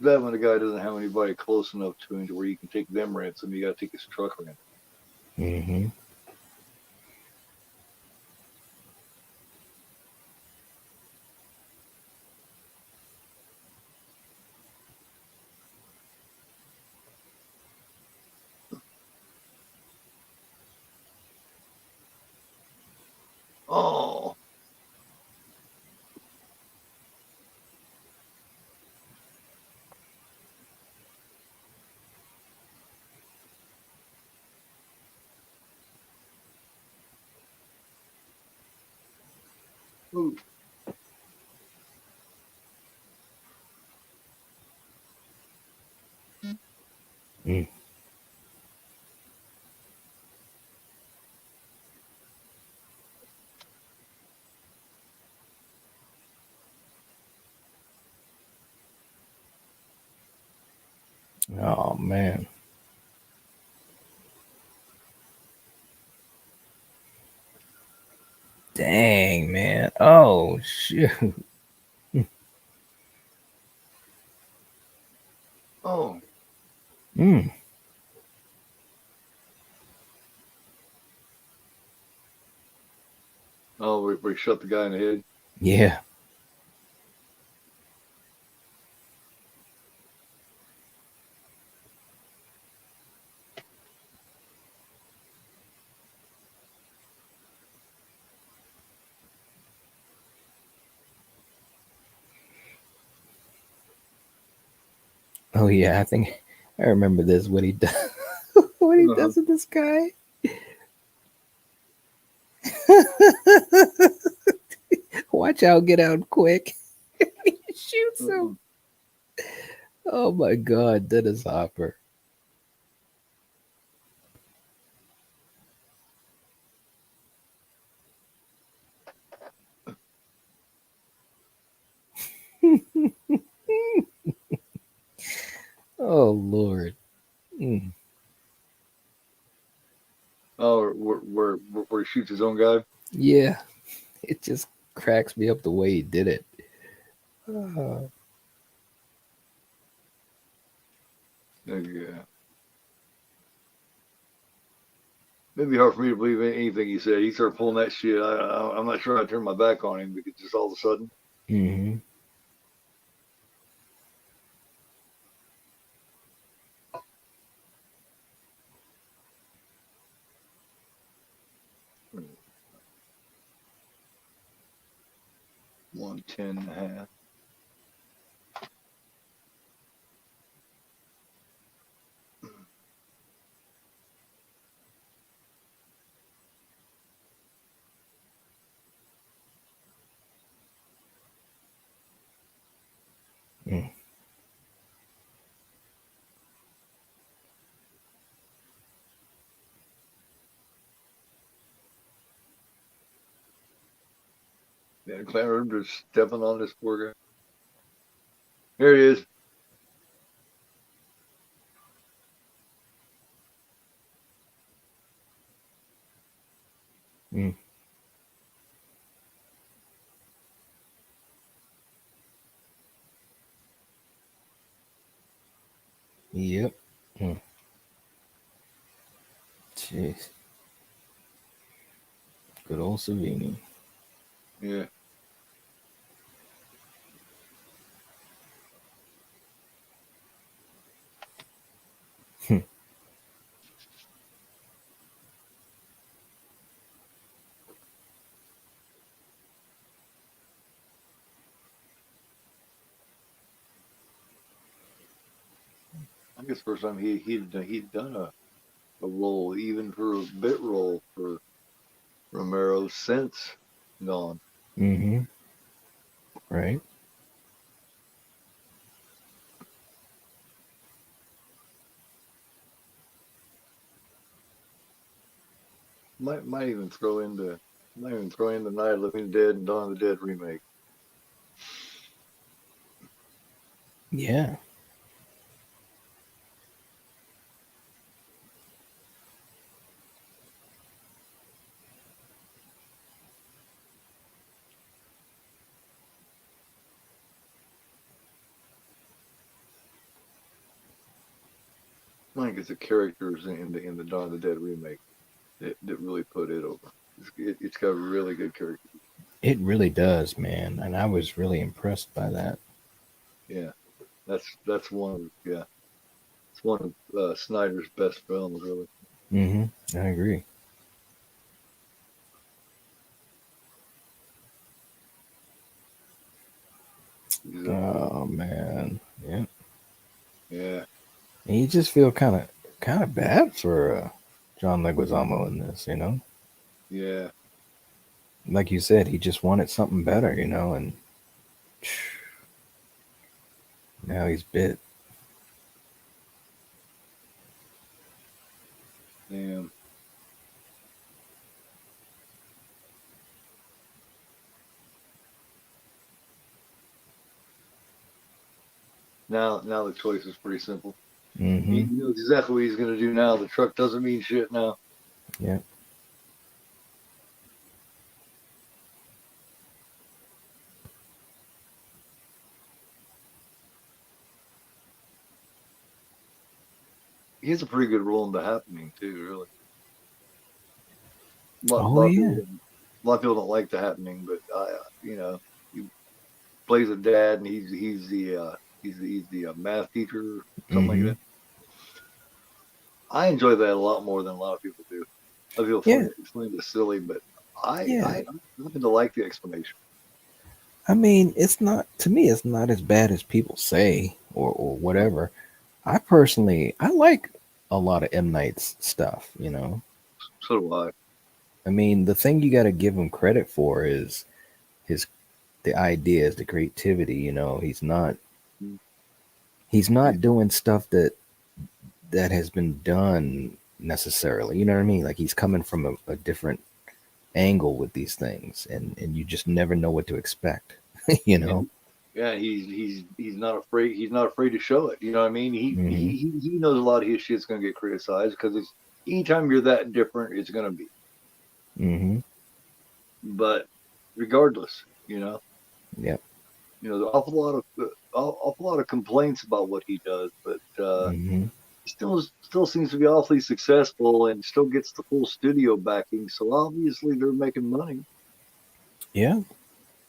A: That when the guy doesn't have anybody close enough to him to where you can take them ransom, you got to take his truck ransom.
B: Mm-hmm.
A: Oh, ooh.
B: Mm. Oh man. Dang, man. Oh shoot.
A: Oh,
B: Mm.
A: oh, we shot the guy in the head.
B: Yeah. Oh yeah. I think I remember this. What he does. What he
A: Uh-huh.
B: does with this guy. Watch out! Get out quick. He shoots him.
A: Uh-uh.
B: Oh my God, Dennis Hopper. Oh Lord. Mm.
A: Oh, where he shoots his own guy.
B: Yeah. It just cracks me up the way he did it. Uh,
A: Yeah. It'd be hard for me to believe anything he said. He started pulling that shit. I'm not sure I turned my back on him because just all of a sudden,
B: mm-hmm.
A: 110.5.
B: Mm.
A: Yeah, Clarence just stepping on this poor guy. Here he is.
B: Mm. Yep. Mm. Jeez. Good old Savini.
A: Yeah.
B: Hmm.
A: I guess first time he'd done a role, even for a bit role for Romero since Gone.
B: Mm-hmm. Right.
A: Might even throw in the Night of the Living Dead and Dawn of the Dead remake.
B: Yeah.
A: I think it's the characters in the Dawn of the Dead remake that really put it over. It's got really good characters.
B: It really does, man. And I was really impressed by that.
A: Yeah, that's one of yeah, it's one of Snyder's best films, really.
B: I agree. Oh man. Yeah.
A: Yeah,
B: And you just feel kind of bad for John Leguizamo in this, you know?
A: yeah,
B: Like you said, he just wanted something better, you know, and now he's bit.
A: damn. Now the choice is pretty simple. He
B: Mm-hmm.
A: knows exactly what he's going to do now. The truck doesn't mean shit now.
B: Yeah.
A: He has a pretty good role in The Happening too, really.
B: Oh yeah.
A: A lot of people don't like The Happening, but he plays a dad, and he's the math teacher, something like
B: Mm-hmm.
A: that. I enjoy that a lot more than a lot of people do. I feel
B: Yeah.
A: funny to silly, but
B: Yeah.
A: I happen to like the explanation.
B: I mean, it's not to me. It's not as bad as people say or whatever. I personally, I like a lot of M Night's stuff. You know,
A: So do I.
B: I mean, the thing you got to give him credit for is his the ideas, the creativity. You know, he's not doing stuff that has been done necessarily. You know what I mean? Like he's coming from a different angle with these things, and you just never know what to expect. You know.
A: And yeah, he's not afraid. He's not afraid to show it. You know what I mean?
B: Hmm.
A: He knows a lot of his shit's gonna get criticized because it's anytime you're that different, it's gonna be.
B: Hmm.
A: But regardless,
B: Yep.
A: there's awful lot of complaints about what he does, but
B: Hmm.
A: he still seems to be awfully successful and still gets the full studio backing. So obviously they're making money.
B: Yeah.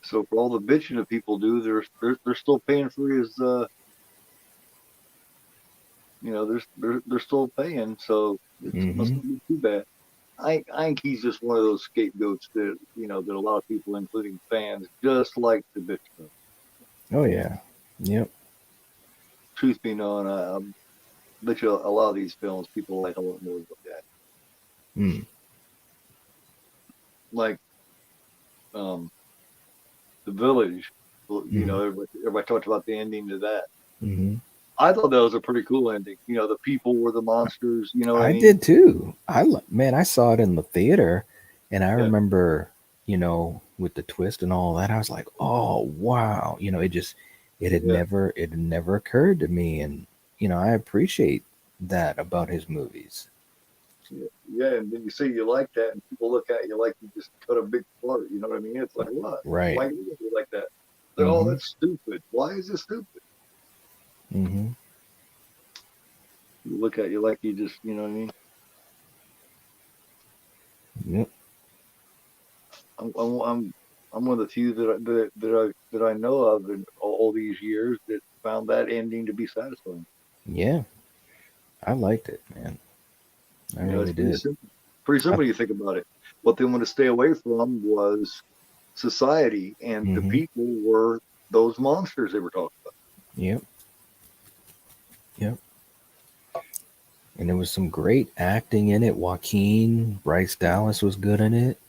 A: So for all the bitching that people do, they're still paying for his. They're still paying, so it must
B: Hmm.
A: not be too bad. I think he's just one of those scapegoats that a lot of people, including fans, just like to bitch about.
B: Oh yeah. Yep.
A: Truth be known, I bet you a lot of these films people like a lot more than that.
B: Mm.
A: Like um, The Village,
B: Hmm.
A: everybody talked about the ending to that.
B: Hmm.
A: I thought that was a pretty cool ending. The people were the monsters. You know what I
B: I
A: mean?
B: did too. Man, I saw it in the theater, and I
A: Yeah,
B: remember, with the twist and all that, I was like, oh wow,
A: yeah,
B: it had never occurred to me, and I appreciate that about his movies.
A: yeah, yeah. And then you say you like that, and people look at you like you just cut a big fart. You know what I mean? It's like, what?
B: Right.
A: Why do you like that? Like, oh,
B: Mm-hmm.
A: that's stupid. Why is this stupid?
B: Mm-hmm.
A: You look at you like you just, you know what I mean?
B: Yep.
A: I'm, I'm, I'm, I'm one of the few that I know of in all these years that found that ending to be satisfying.
B: Yeah. I liked it, man. I
A: It's
B: really
A: pretty
B: did.
A: simple. Pretty
B: I,
A: simple. You think about it. What they want to stay away from was society, and the
B: mm-hmm.
A: people were those monsters they were talking about.
B: Yep. Yep. And there was some great acting in it. Joaquin, Bryce Dallas was good in it.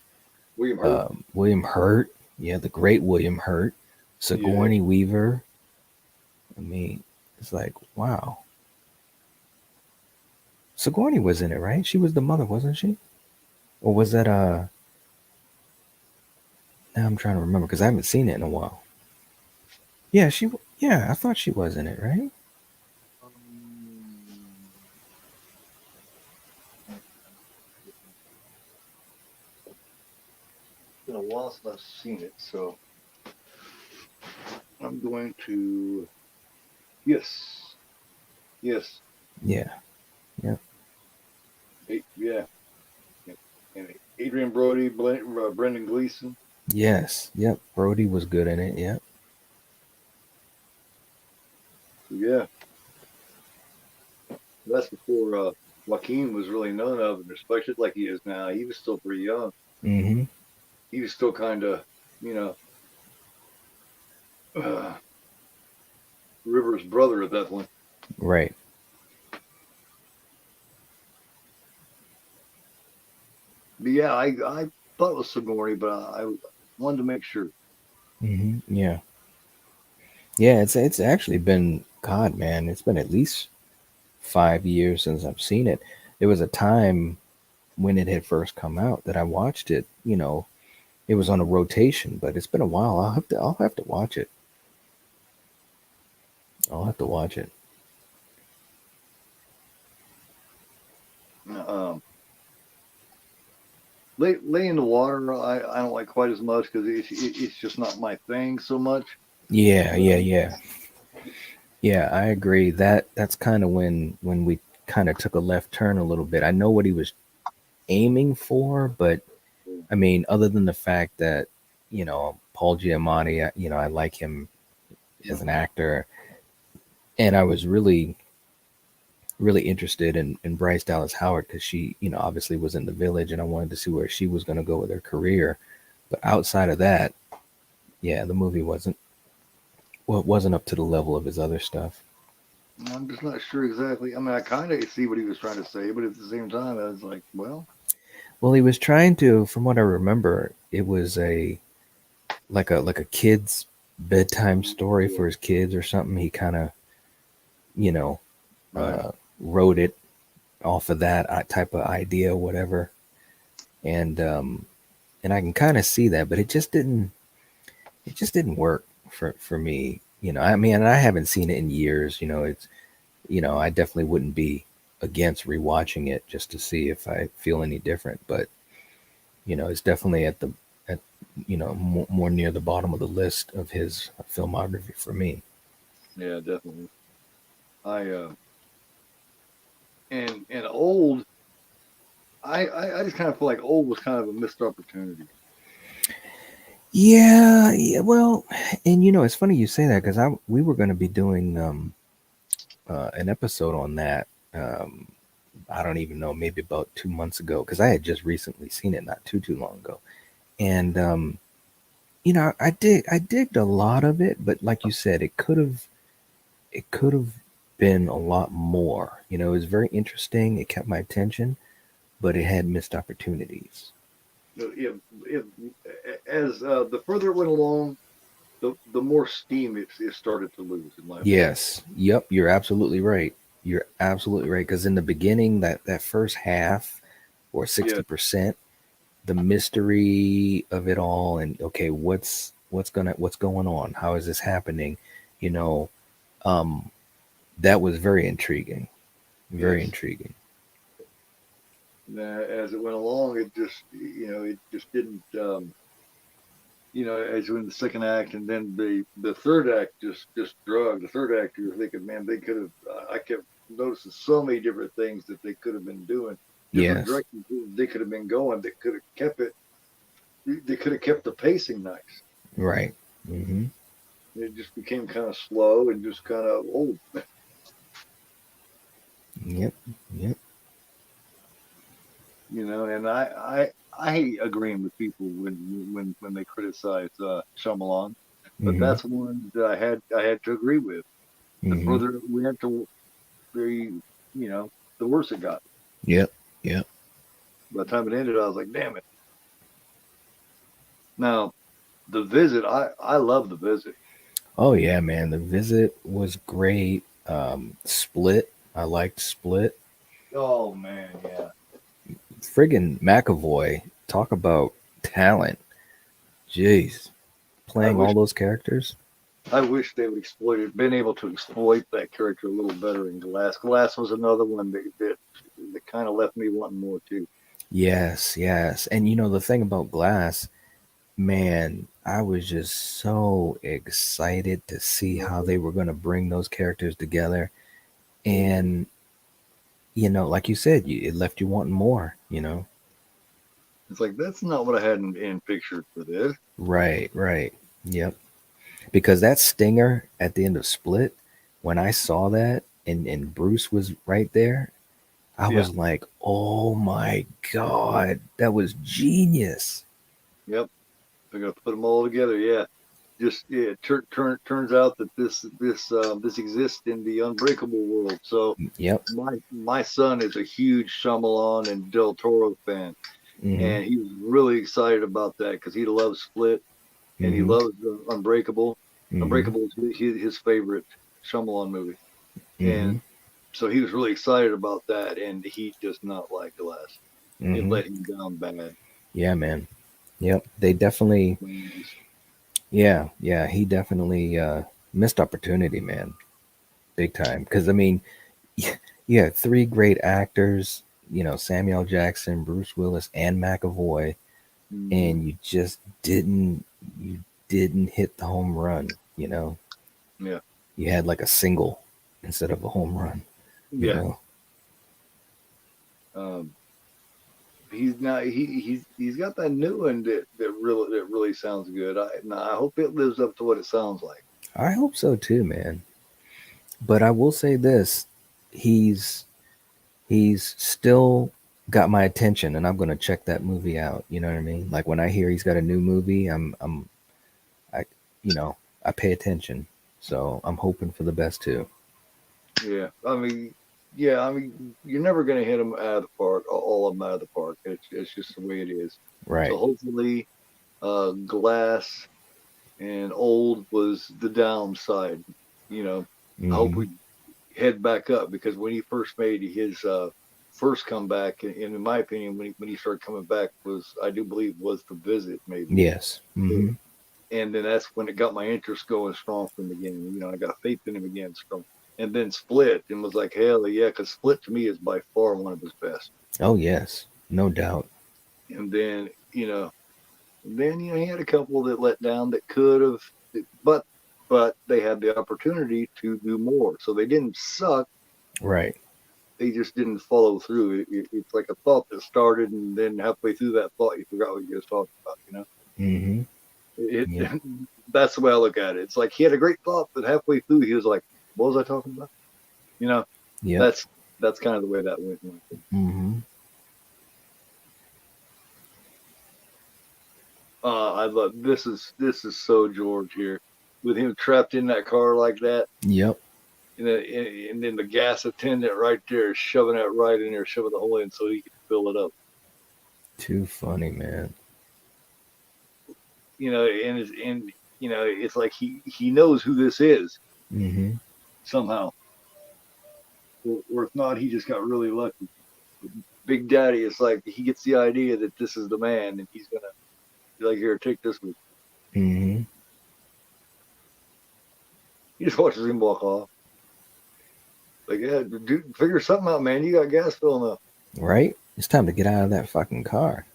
A: William Hurt.
B: William Hurt, yeah, the great William Hurt,
A: Yeah,
B: Sigourney Weaver. I mean, it's like wow. Sigourney was in it, right? She was the mother, wasn't she? Or was that now I'm trying to remember because I haven't seen it in a while. Yeah, Yeah, I thought she was in it, right?
A: Um, it's been a while since I've seen it, so I'm going to. Yes, yes,
B: Yeah, yeah,
A: yeah. And Adrian Brody, Brendan Gleeson.
B: yes, yep. Brody was good in it. Yep.
A: Yeah, that's before Joaquin was really known of and respected like he is now. He was still pretty young.
B: Mm-hmm.
A: He was still kind of, you know, uh, River's brother at that point.
B: Right.
A: But yeah, I thought it was Sigourney, but I wanted to make sure.
B: Mm-hmm. Yeah. Yeah. It's actually been God, man. It's been at least 5 years since I've seen it. There was a time when it had first come out that I watched it. It was on a rotation, but it's been a while. I'll have to watch it. I'll have to watch it.
A: Um, lay in the water, I don't like quite as much because it's just not my thing so much.
B: Yeah,
A: But
B: yeah, yeah. Yeah, I agree. That's kind of when we kind of took a left turn a little bit. I know what he was aiming for, but I mean, other than the fact that, Paul Giamatti, I like him as an actor, and I was really, really interested in Bryce Dallas Howard because she, obviously was in The Village, and I wanted to see where she was going to go with her career. But outside of that, yeah, the movie wasn't up to the level of his other stuff.
A: I'm just not sure exactly. I mean, I kind of see what he was trying to say, but at the same time, I was like, well,
B: Well, he was trying to, from what I remember, it was a like a kid's bedtime story
A: yeah,
B: for his kids or something. He kind of, you know,
A: right.
B: wrote it off of that type of idea, whatever. And I can kind of see that, but it just didn't work for me. I mean, I haven't seen it in years. I definitely wouldn't be against rewatching it just to see if I feel any different. But it's definitely at more near the bottom of the list of his filmography for me.
A: Yeah, definitely. I and old. I just kind of feel like old was kind of a missed opportunity.
B: Yeah, yeah. Well, and it's funny you say that because we were going to be doing an episode on that. Um, I don't even know, maybe about 2 months ago, because I had just recently seen it not too long ago, and I digged a lot of it, but like you said, it could have been a lot more. It was very interesting. It kept my attention, but it had missed opportunities.
A: If as the further it went along, the more steam it started to lose, in my opinion.
B: Yes. Yep. You're absolutely right. You're absolutely right. Because in the beginning, that first half or
A: Yeah,
B: 60%, the mystery of it all, and okay, what's going on? How is this happening? You know, um, that was very intriguing. Very
A: yes.
B: intriguing.
A: As it went along, it just didn't. As in the second act, and then the third act just drug. The third act, you're thinking, man, they could have. I kept noticing so many different things that they could have been doing, different
B: Yes.
A: directions they could have been going. That could have kept it. They could have kept the pacing nice.
B: Right. Hmm.
A: It just became kind of slow and just kind of old,
B: Yep. Yep.
A: And I hate agreeing with people when they criticize Shyamalan, but
B: Hmm.
A: that's one that I had to agree with. The
B: Hmm.
A: further we went to the the worse it got.
B: Yep. Yep.
A: By the time it ended, I was like, damn it. Now, the visit, I love the visit.
B: Oh yeah, man. The Visit was great. Split. I liked Split.
A: Oh man, yeah.
B: Friggin' McAvoy. Talk about talent. Jeez.
A: I
B: Playing all
A: wish
B: those characters.
A: I wish they would been able to exploit that character a little better in Glass. Glass was another one that kind of left me wanting more too.
B: Yes, yes. And you know, the thing about Glass, man, I was just so excited to see how they were going to bring those characters together. And, you know, like you said, it left you wanting more, you know?
A: It's like that's not what I had in pictured for this.
B: Right, right. Yep. Because that stinger at the end of Split, when I saw that and Bruce was right there, I
A: Yeah.
B: was like, oh my God, that was genius.
A: Yep. They're gonna put them all together. Yeah. Just yeah. Turns out that this exists in the Unbreakable world. So
B: Yep.
A: my son is a huge Shyamalan and Del Toro fan,
B: Mm-hmm.
A: and he was really excited about that because he loves Split and he
B: Mm-hmm.
A: loves Unbreakable.
B: Mm-hmm.
A: Unbreakable is his favorite Shyamalan movie,
B: Mm-hmm.
A: and so he was really excited about that, and he does not like Glass. It
B: Mm-hmm.
A: let him down bad.
B: Yeah, man. Yep. They definitely, yeah, yeah, he definitely missed opportunity, man. Big time. Because I mean, you had three great actors, you know, Samuel Jackson, Bruce Willis, and McAvoy,
A: Mm-hmm.
B: and you didn't hit the home run, you know.
A: Yeah,
B: You had like a single instead of a home run, you
A: yeah.
B: know.
A: Um, he's not. He's got that new one that really sounds good. I hope it lives up to what it sounds like.
B: I hope so too, man. But I will say this, he's he's still got my attention and I'm going to check that movie out, you know what I mean? Like when I hear he's got a new movie, I you know, I pay attention. So, I'm hoping for the best too.
A: Yeah, I mean, yeah, I mean, you're never gonna hit them out of the park, all of them out of the park. It's just the way it is. So
B: Right.
A: hopefully, Glass and Old was the downside. You know, I hope
B: Mhm.
A: we head back up because when he first made his first comeback, and in my opinion, when he started coming back was I do believe was The Visit maybe,
B: Yes. Mhm.
A: and then that's when it got my interest going strong from the beginning. I got faith in him again strong, and then Split and was like hell yeah, because Split to me is by far one of his best.
B: Oh, yes. No doubt.
A: And then he had a couple that let down that could have, but they had the opportunity to do more, so they didn't suck.
B: Right.
A: They just didn't follow through. It's like a thought that started, and then halfway through that thought, you forgot what you was talking about.
B: Mhm.
A: It
B: Yep.
A: that's the way I look at it. It's like he had a great thought, but halfway through, he was like, "What was I talking about?" You know,
B: Yep.
A: that's that's kind of the way that went.
B: Mhm.
A: I love this is so George here, with him trapped in that car like that,
B: Yep.
A: and then the gas attendant right there shoving that right in there, shoving the hole in so he can fill it up.
B: Too funny, man.
A: It's like he knows who this is
B: Mhm.
A: somehow, or if not, he just got really lucky. Big Daddy is like he gets the idea that this is the man, and he's gonna be like, "Here, take this with."
B: Mhm.
A: He just watches him walk off. Like, yeah, dude, figure something out, man. You got gas filling up.
B: Right? It's time to get out of that fucking car.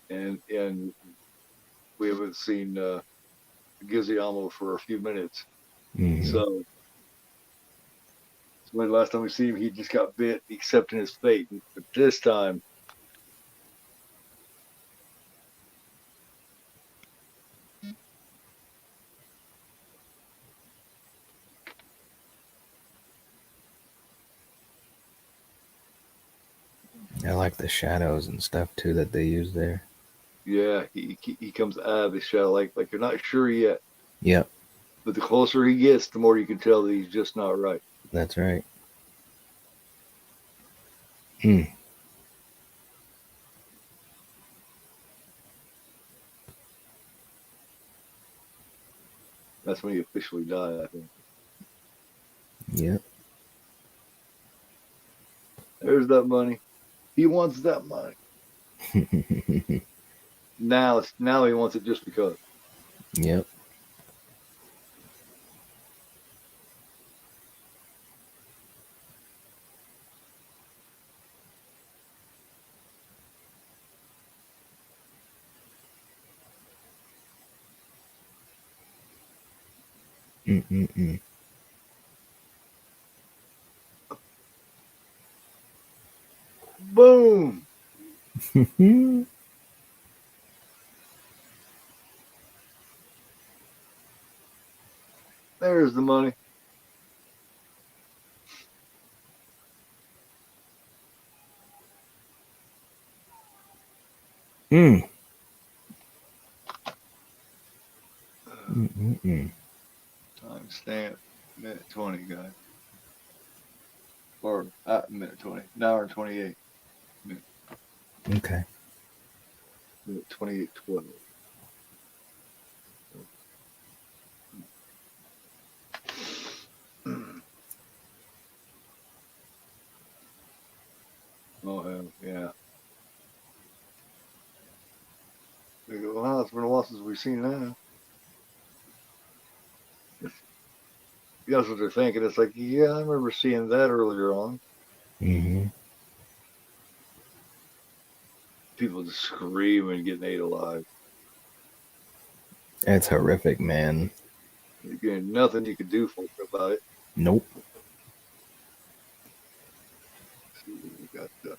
A: And we haven't seen Gizziamo for a few minutes.
B: Mhm.
A: So when the last time we see him, he just got bit, accepting his fate. But this time,
B: I like the shadows and stuff too that they use there.
A: yeah, he comes out of the shell like you're not sure yet.
B: Yep.
A: But the closer he gets, the more you can tell that he's just not right.
B: That's right. Hmm.
A: That's when he officially died, I think.
B: Yep.
A: There's that money. He wants that money. Now he wants it just because.
B: Yep. Mm-mm-mm.
A: Boom. There's the money.
B: Mm. Mm-mm-mm.
A: Timestamp. Minute 20, guys. Or minute 20. An hour and 28.
B: Okay.
A: Minute 28:12. Oh, hell, yeah. They go, wow, it's been a while since we've seen that. That's what they're thinking. It's like, yeah, I remember seeing that earlier on.
B: Mm-hmm.
A: People just screaming, getting ate alive.
B: That's horrific, man.
A: Again, nothing you could do about it.
B: Nope.
A: See, we got the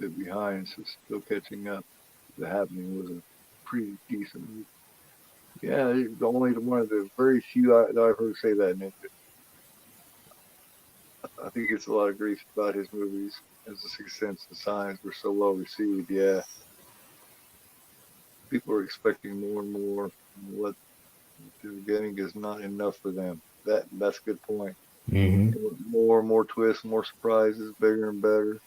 A: behind, so still catching up. The Happening was a pretty decent movie. Yeah, only one of the very few that I've heard say that. And I think it's a lot of grief about his movies. As The Sixth Sense and Signs were so well received. Yeah, people are expecting more and more. What they're getting is not enough for them. That's a good point.
B: Mm-hmm.
A: More and more twists, more surprises, bigger and better.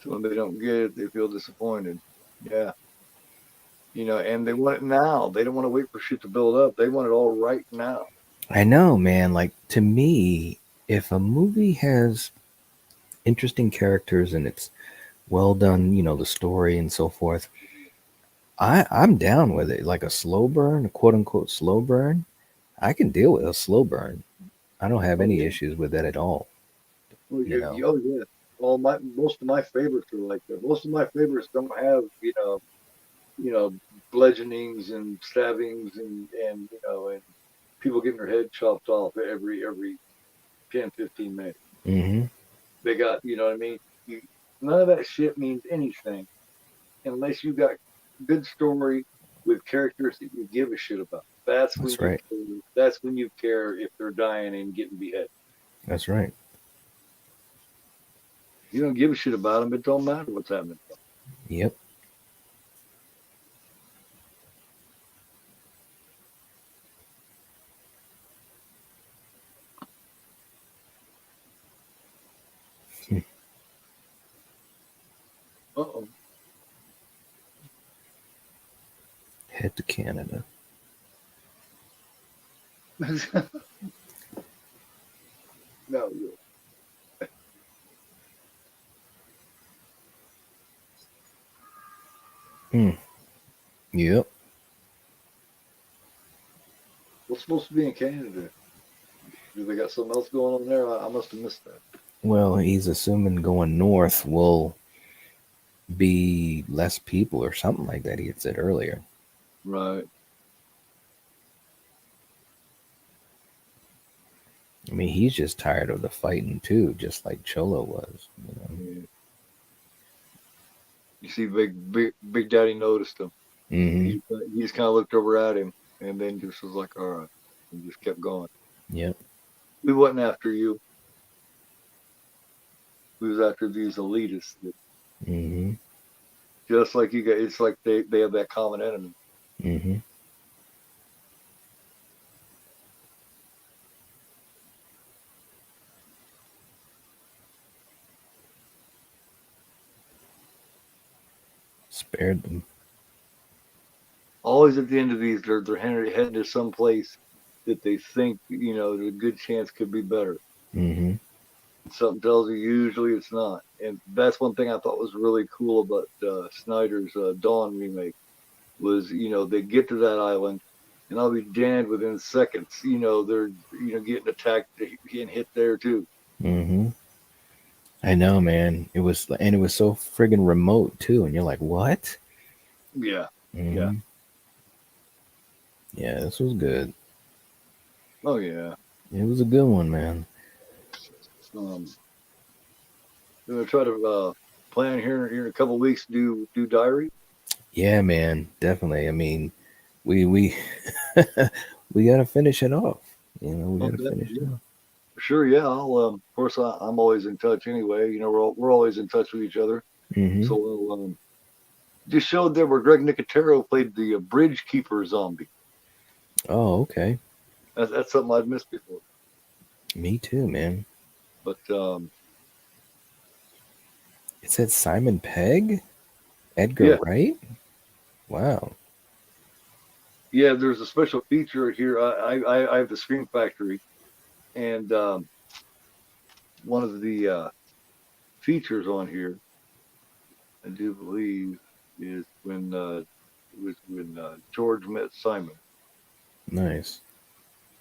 A: So when they don't get it, they feel disappointed. Yeah, and they want it now. They don't want to wait for shit to build up. They want it all right now.
B: I know, man. Like, to me, if a movie has interesting characters and it's well done, the story and so forth, I'm down with it. Like a slow burn, a quote unquote slow burn. I can deal with a slow burn. I don't have
A: Oh
B: any
A: yeah.
B: issues with that at all.
A: Well,
B: You know.
A: oh yeah. Well, most of my favorites are like that. Most of my favorites don't have you know bludgeonings and stabbings and people getting their head chopped off every 10-15 minutes.
B: Mm-hmm.
A: They got what I mean. You, None of that shit means anything unless you got good story with characters that you give a shit about. That's when
B: That's right.
A: that's when you care if they're dying and getting beheaded.
B: That's right.
A: You don't give a shit about them. It don't matter what's happening.
B: Yep.
A: Uh
B: Head to Canada.
A: oh. No.
B: Mm. Yep.
A: What's supposed to be in Canada? Do they got something else going on there? I must have missed that.
B: Well, he's assuming going north will be less people or something like that. He had said earlier.
A: Right.
B: I mean, he's just tired of the fighting too, just like Cholo was.
A: Yeah. You see, Big Daddy noticed him.
B: Mm-hmm.
A: He just kind of looked over at him, and then just was like, "All right," and just kept going.
B: Yep.
A: We wasn't after you. We was after these elitists.
B: Mm-hmm.
A: Just like you guys, it's like they have that common enemy.
B: Mm-hmm. Spared them.
A: Always at the end of these, they're heading to some place that they think, you know, there's a good chance could be better.
B: Mm-hmm.
A: Something tells you usually it's not. And that's one thing I thought was really cool about Snyder's Dawn remake was, you know, they get to that island and I'll be damned within seconds, you know, they're, you know, getting attacked, getting hit there too.
B: Mm-hmm. I know, man. It was so friggin' remote too, and you're like, what?
A: Yeah. Yeah.
B: Mm-hmm. Yeah, this was good.
A: Oh yeah.
B: It was a good one, man.
A: Um, I'm gonna try to plan here in a couple of weeks to do diary.
B: Yeah, man, definitely. I mean, we we gotta finish it off. You know, we gotta
A: Okay.
B: finish it
A: Yeah.
B: off.
A: Sure. Yeah. I'll of course I'm always in touch anyway. You know, we're always in touch with each other.
B: Mm-hmm.
A: So just showed there where Greg Nicotero played the bridge keeper zombie.
B: Oh, okay.
A: That's something I'd missed before.
B: Me too, man.
A: But
B: It said Simon Pegg, Edgar
A: yeah,
B: Wright. Wow.
A: yeah. There's a special feature here. I have the Screen Factory, and one of the features on here, I do believe, is when it was when George met Simon.
B: Nice.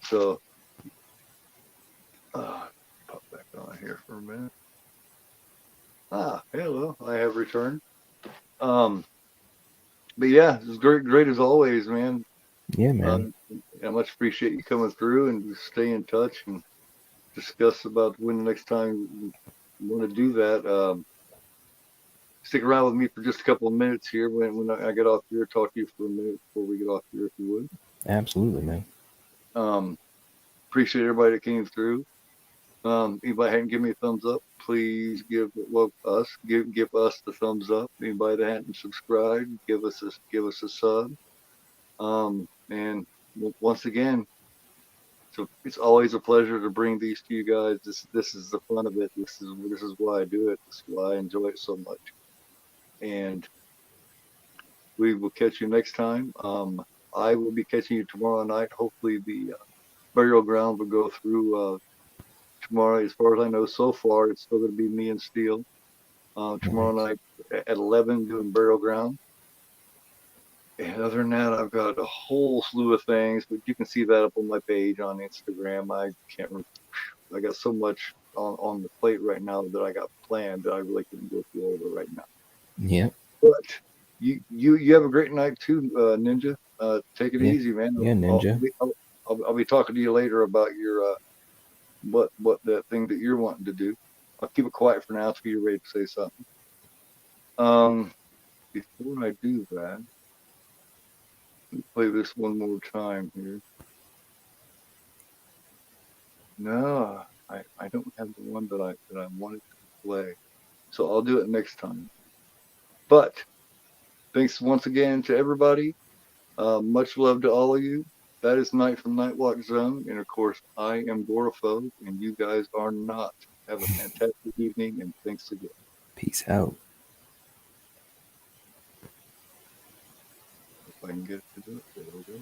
A: So pop back on here for a minute. Hello, I have returned. Um, but yeah, it was great as always, man.
B: Yeah, man.
A: Um, I much appreciate you coming through and just stay in touch and discuss about when the next time you want to do that. Stick around with me for just a couple of minutes here when I get off here. Talk to you for a minute before we get off here, if you
B: Absolutely, man.
A: would. Appreciate everybody that came through. Anybody hadn't given me a thumbs up, please give us the thumbs up. Anybody that hadn't subscribed, give us a sub. And once again, so it's always a pleasure to bring these to you guys. This is the fun of it. This is why I do it. This is why I enjoy it so much. And we will catch you next time. I will be catching you tomorrow night. Hopefully the burial ground will go through tomorrow. As far as I know, so far it's still going to be me and Steele. Tomorrow
B: Nice.
A: night at 11 doing burial ground. And other than that, I've got a whole slew of things, but you can see that up on my page on Instagram. I can't remember. I got so much on the plate right now that I got planned that I really couldn't go through all of it right now.
B: Yeah.
A: But you have a great night too, Ninja. Take it
B: Yeah.
A: easy, man.
B: Yeah, Ninja.
A: I'll be talking to you later about your what that thing that you're wanting to do. I'll keep it quiet for now until you're ready to say something. Before I do that, let me play this one more time here. No, I don't have the one that I wanted to play, so I'll do it next time. But thanks once again to everybody. Much love to all of you. That is Night from Nightwatch Zone, and of course I am Goraphobe, and you guys are not. Have a fantastic evening, and thanks again.
B: Peace out.
A: If I can get it to do it, there we go.